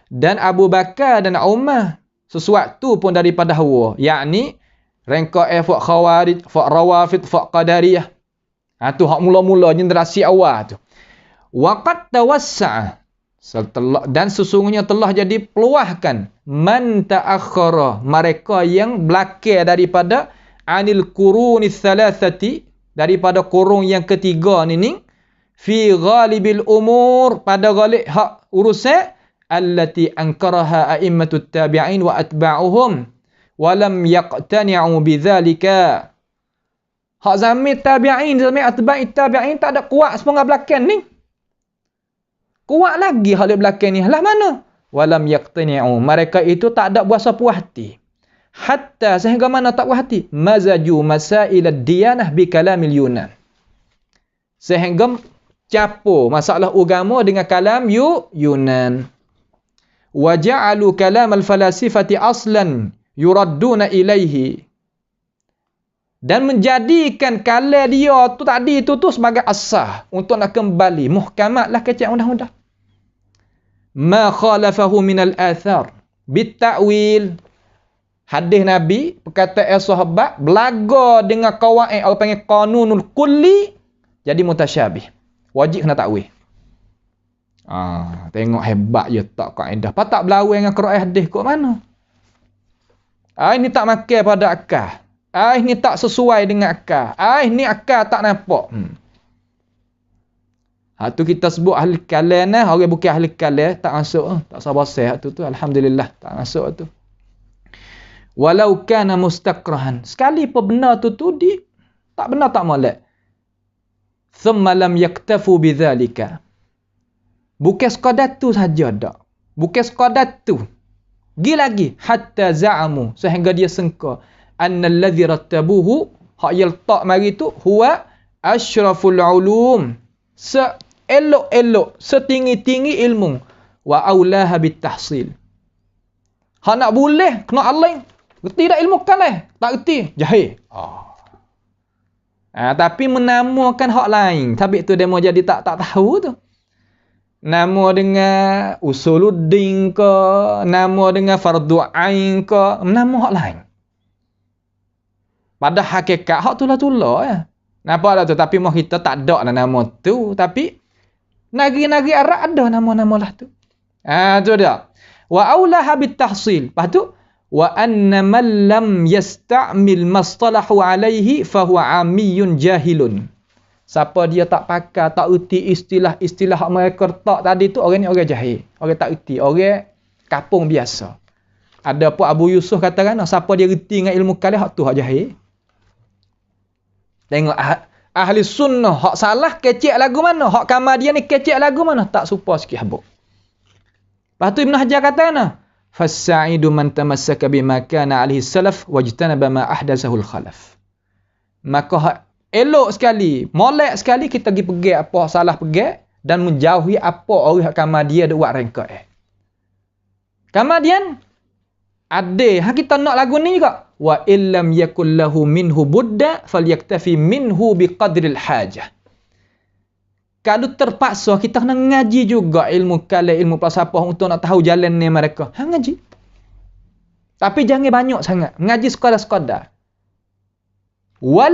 Dan Abu Bakar dan Umar sesuatu pun daripada hawa, yakni rengka fok Khawarij, fok Rawafid, fok Qadariyah. Tu hak mula-mula generasi awal tu. Waqad tawassa'a dan sesungguhnya telah jadi peluahkan man ta'akhkhara mereka yang belakang daripada anil qurunis thalathati daripada kurung yang ketiga ni fi ghalibil umur pada ghalib hak urusan allati ankaraha a'immatut tabi'in wa atba'uhum wa lam yaqtani'u bidzalika. Hak zaman tabi'in, zaman atba'it tabi'in tak ada kuat sepengah belakang ni. Kuat lagi hal belakang ni. Lah mana? Walam yaqtani'u. Mereka itu tak ada berasa puas hati. Hatta sehingga mana tak puas hati? Mazaju masail ad-diyanah bi kalamil Yunan. Sehingga campur masalah agama dengan kalam Yunan. Wa ja'alu kalam al-falasifati aslan yuradduna ilaihi. Dan menjadikan kalam dia tu tadi tu sebagai asah untuk nak kembali muhkamatlah kecek undang-undang. Ma khalafahu min al-athar bit-ta'wil. Hadis Nabi, perkataan sahabat belaga dengan qawaid orang panggil qanunul kulli jadi mutasyabih. Wajib kena takwil. Tengok hebat je tak kaedah. Apa tak berlawan dengan Quran hadis kok mana? Ini tak makan pada akal. Ini tak sesuai dengan akal. Ini akal tak nampak. Tu kita sebut ahli kalam nah, orang bukan ahli kalam tak masuk. Tak sabar sehat tu alhamdulillah tak masuk tu. Walau kana mustakrahan. Sekali pun benar tu tak benar tak molek. Thumma lam yaktafu bidzalika. Bukan sekadar tu saja dak. Bukan sekadar tu. Gi lagi hatta za'amu sehingga dia sangka annal ladzi rattabuhu hak yalta mari tu huwa asyraful ulum seelok-elok setinggi-tinggi ilmu wa aulaha bitahsil. Hak nak boleh kena aling. Reti tak ilmu kan tak reti jahil. Tapi menamakan hak lain. Tapi tu dia mau jadi tak tahu tu. Nama dengan usuluddin ke, nama dengan fardu ain ke, nama hak lain. Pada hakikat hak tulah-tulah ya. Nampak tak tu? Tapi mau kita tak ada lah nama tu. Tapi Negeri-negeri Arab ada nama-nama lah tu. Tu dia. Wa aulaha bit tahsil. Lepas tu wa anna man lam yasta'mil mastalahu alaihi fahuwa amiyun jahilun. Siapa dia tak pakai, tak erti istilah-istilah hak mereka letak tadi tu, orang ni orang jahil. Orang tak erti, orang kapung biasa. Ada pun Abu Yusuf katakan, siapa dia erti dengan ilmu kalam, hak tu hak jahil. Tengok ahli sunnah, hak salah kecek lagu mana? Hak Kamadian ni kecek lagu mana? Tak serupa sikit habuk. Lepas tu Ibn Hajar kata mana? Fassa'idu man tamassaka bima kana alaihi salaf wajtanaba ma ahdatsahul khalaf. Maka elok sekali, molek sekali kita pergi pegang apa salah pegang dan menjauhi apa orang Kamadian dak buat rengkak. Kamadian ada kita nak lagu ni juga. Wa illam yakul lahu minhu budda falyaktafi minhu biqadril hajah. Kalau terpaksa kita kena ngaji juga ilmu kalam, ilmu falsafah untuk nak tahu jalan ni mereka. Ngaji. Tapi jangan banyak sangat. Ngaji sekadar-sekadar. Wa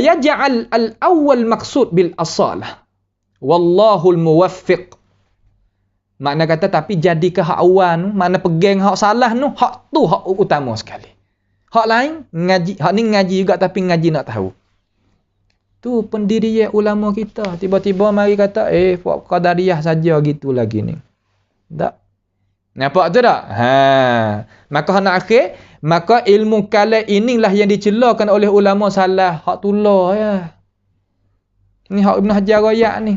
yaj'al al-awwal maqsud bil asalah. Wallahul muwaffiq. Makna kata tapi jadikah hak awal tu, makna pegang hak salah tu, hak tu hak utama sekali. Hak lain ngaji, hak ni ngaji juga tapi ngaji nak tahu. Tu pendirian ulama kita. Tiba-tiba mari kata, buat qadariyah saja gitu lagi ni. Tak. Nampak tu tak? Maka nak akhir, maka ilmu kalam inilah yang dicelakan oleh ulama salah. Hak tulah ya. Ni hak Ibn Hajar royak ni.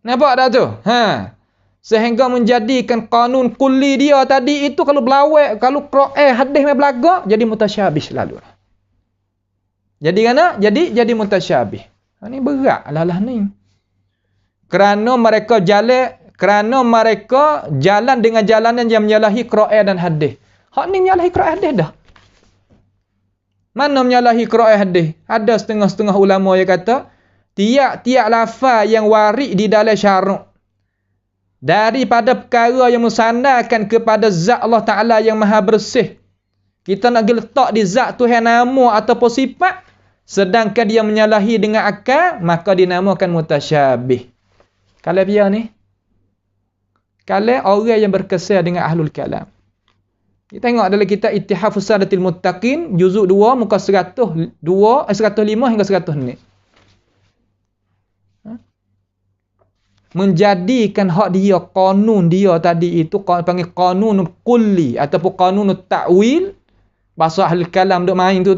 Nampak tak tu? Sehingga menjadikan kanun kulli dia tadi itu kalau belawak, kalau Quran hadis mai belagak, jadi mutasyabih selalu. Jadi kana? Jadi mutasyabih. Ini berat lah ni. Kerana mereka jalan dengan jalanan yang menyalahi Quran dan hadis. Hak ni menyalahi Quran hadis dah. Mana menyalahi Quran hadis? Ada setengah-setengah ulama yang kata, tiap-tiap lafaz yang warid di dalam syarak daripada perkara yang mensandarkan kepada zat Allah Ta'ala yang maha bersih. Kita nak letak di zat Tuhan nama ataupun sifat, sedangkan dia menyalahi dengan akal, maka dinamakan mutasyabih. Kalau dia ni, kalau orang yang berkesan dengan ahlul kalam. Kita tengok dalam kitab Ittihaf Fusadatil Muttaqin, juzuk 2, muka 105 hingga 100 ni. Menjadikan hak dia, kanun dia tadi itu panggil kanun kulli ataupun kanun ta'wil. Bahasa ahli kalam duk main tu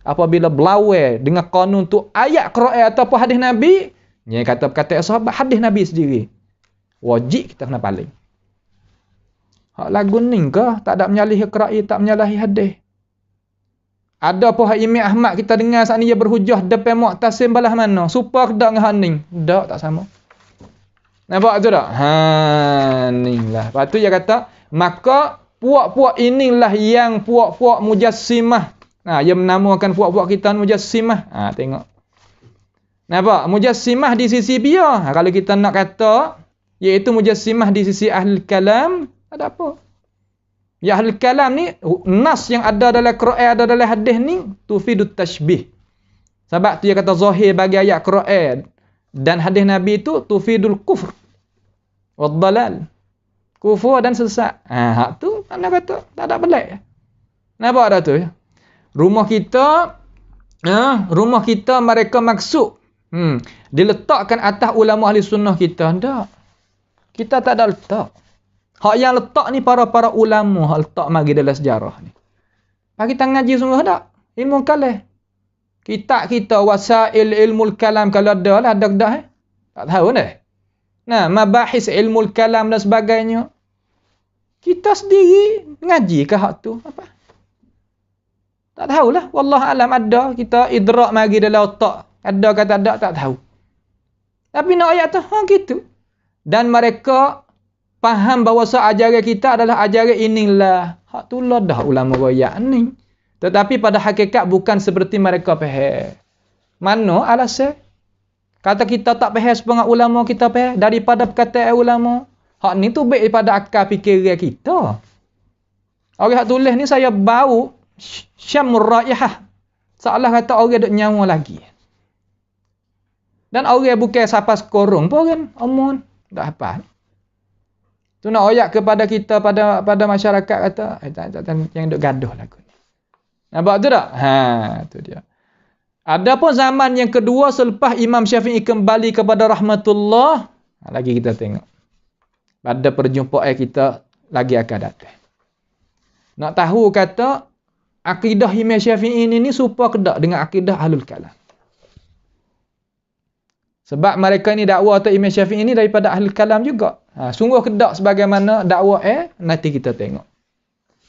apabila belawai dengan kanun tu ayat Quran ataupun hadis Nabi, dia kata perkataan sahabat hadis Nabi sendiri, wajib kita kena paling. Hak lagu ni ke tak ada menyalahi Quran, tak menyalahi hadis. Ada pun hak Imam Ahmad kita dengar saat ni dia berhujah depan Mu'tasim belah mana, supaya kedak dengan hak ni. Tak sama. Nampak tu tak? Ni lah. Lepas tu dia kata, maka puak-puak inilah yang puak-puak mujassimah. Yang menamakan puak-puak kita mujassimah. Tengok. Nampak? Mujassimah di sisi dia. Kalau kita nak kata, iaitu mujassimah di sisi ahli kalam, ada apa? Ya ahli kalam ni, nas yang ada dalam Quran, ada dalam hadis ni, tufidut tashbih. Sebab tu dia kata zahir bagi ayat Quran dan hadis Nabi itu tufidul kufr wad dalal. Kufur dan sesat. Hak tu mana kata tak ada belik. Nampak dah tu? Rumah kita mereka maksud diletakkan atas ulama ahli sunnah kita. Tak. Kita tak ada letak. Hak yang letak ni para ulama hak letak mari dalam sejarah ni. Pak kita ngaji sungguh tak? Ilmu kalam. Kitab kita wasail ilmu kalam kalau ada lah, ada dah tak tahu dah. Nah, mabahis ilmu kalam dan sebagainya. Kita sendiri ngaji ke hak tu apa? Tak tahulah, wallah alam ada kita idrak mari dalam otak. Ada kata ada tak tahu. Tapi nak ayat tu gitu. Dan mereka faham bahawa ajaran kita adalah ajaran inilah. Hak tu lah dah ulama royak ni. Tetapi pada hakikat bukan seperti mereka faham. Mana alasan? Kata kita tak faham sepengah ulama kita faham daripada perkataan ulama. Hak ni tu baik daripada akal fikiran kita. Orang hak tulis ni saya bau syamur raihah. Seolah kata orang duk nyawa lagi. Dan orang bukan siapa sekorong pun kan omong tak apa. Tu nak oyak kepada kita pada masyarakat kata yang duk gaduh lagu ni. Nampak tu tak? Tu dia. Ada pun zaman yang kedua selepas Imam Syafi'i kembali kepada rahmatullah, lagi kita tengok. Pada perjumpaan kita lagi akan datang. Nak tahu kata akidah Imam Syafi'i ini serupa ke tak dengan akidah Ahlul Kalam. Sebab mereka ni dakwah atau Imam Syafi'i ini daripada Ahlul Kalam juga. Sungguh ke tak sebagaimana dakwah nanti kita tengok.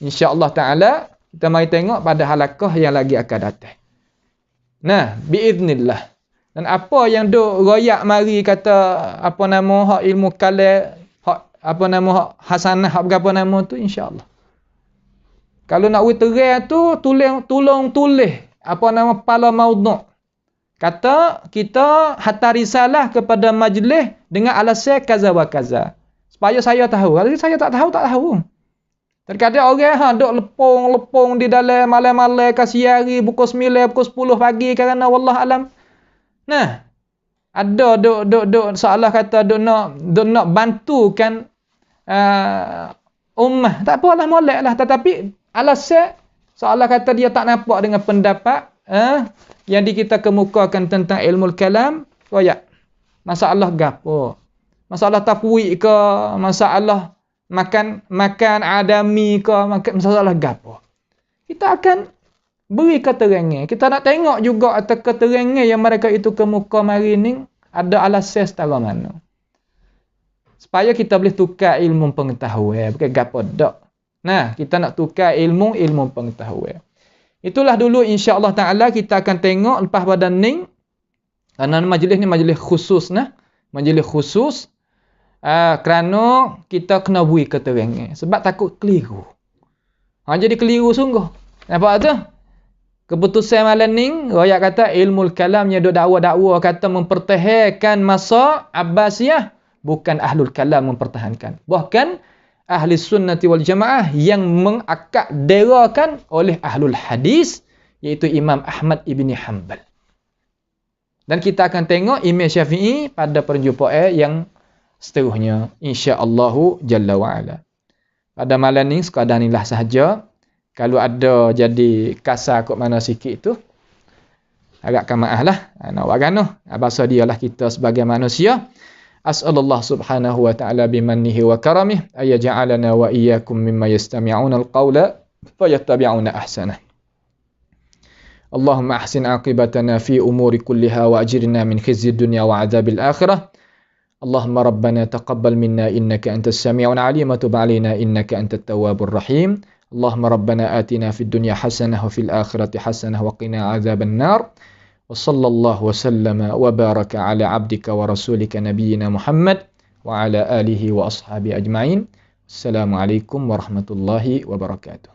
InsyaAllah Ta'ala kita mari tengok pada halaqah yang lagi akan datang. Nah, biiznillah. Dan apa yang duk royak mari kata apa nama hak ilmu kalam, hak apa nama hak hasanah, hak berapa nama tu insya-Allah. Kalau nak witerai tu tolong tulis apa nama pala maudhu'. Kata kita hantar risalah kepada majlis dengan alasan kaza wa kaza. Supaya saya tahu. Kalau saya tak tahu. Terkadang orang duk lepong di dalam malam-malam kasih hari pukul 9, pukul 10 pagi kerana wallah alam. Nah, ada duk seolah kata duk nak bantukan ummah. Tak apalah molek lah. Tetapi alasan seolah kata dia tak nampak dengan pendapat yang kita kemukakan tentang ilmu kalam. Royak. Masalah gapo? Masalah tafwid ke? Masalah makan adami ke? Masalah gapo? Kita akan beri keterangan. Kita nak tengok juga atas keterangan yang mereka itu kemuka mari ni ada alasan setara mana. Supaya kita boleh tukar ilmu pengetahuan. Bukan gapo dak. Nah, kita nak tukar ilmu pengetahuan. Itulah dulu insya-Allah Ta'ala kita akan tengok lepas pada ni. Kerana majlis ni majlis khusus nah. Majlis khusus. Kerana kita kena beri keterangan. Sebab takut keliru. Jadi keliru sungguh. Nampak tu? Keputusan malam ni, royak kata ilmu kalamnya duk dakwa-dakwa kata mempertahankan masa Abbasiyah. Bukan Ahlul Kalam mempertahankan. Bahkan Ahli Sunnati wal Jamaah yang mengakaderakan oleh Ahlul Hadis, iaitu Imam Ahmad ibni Hanbal. Dan kita akan tengok Imam Syafi'i pada perjumpaan yang seterusnya. InsyaAllahu Jalla wa'ala. Pada malam ni sekadar inilah sahaja. Kalau ada jadi kasar kot mana sikit tu, agak maaf lah. Nak wagano. Bahasa dia lah kita sebagai manusia. As'alullah subhanahu wa ta'ala bimannihi wa karamih ayaja'alana wa iyyakum mimma yastami'una al-qawla fayattabi'una ahsanah. Allahumma ahsin aqibatana fi umuri kulliha wa ajirna min khizyi dunya wa adzabil akhirah. Allahumma rabbana taqabbal minna innaka antas sami'un 'alim wa tub 'alaina innaka antat tawwabur rahim. Allahumma rabbana atina fid dunya hasanah wa fil akhirati hasanah wa qina 'adzaban nar. وصلى الله وسلم وبارك على عبدك ورسولك نبينا محمد وعلى آله وأصحابه أجمعين. السلام عليكم ورحمة الله وبركاته.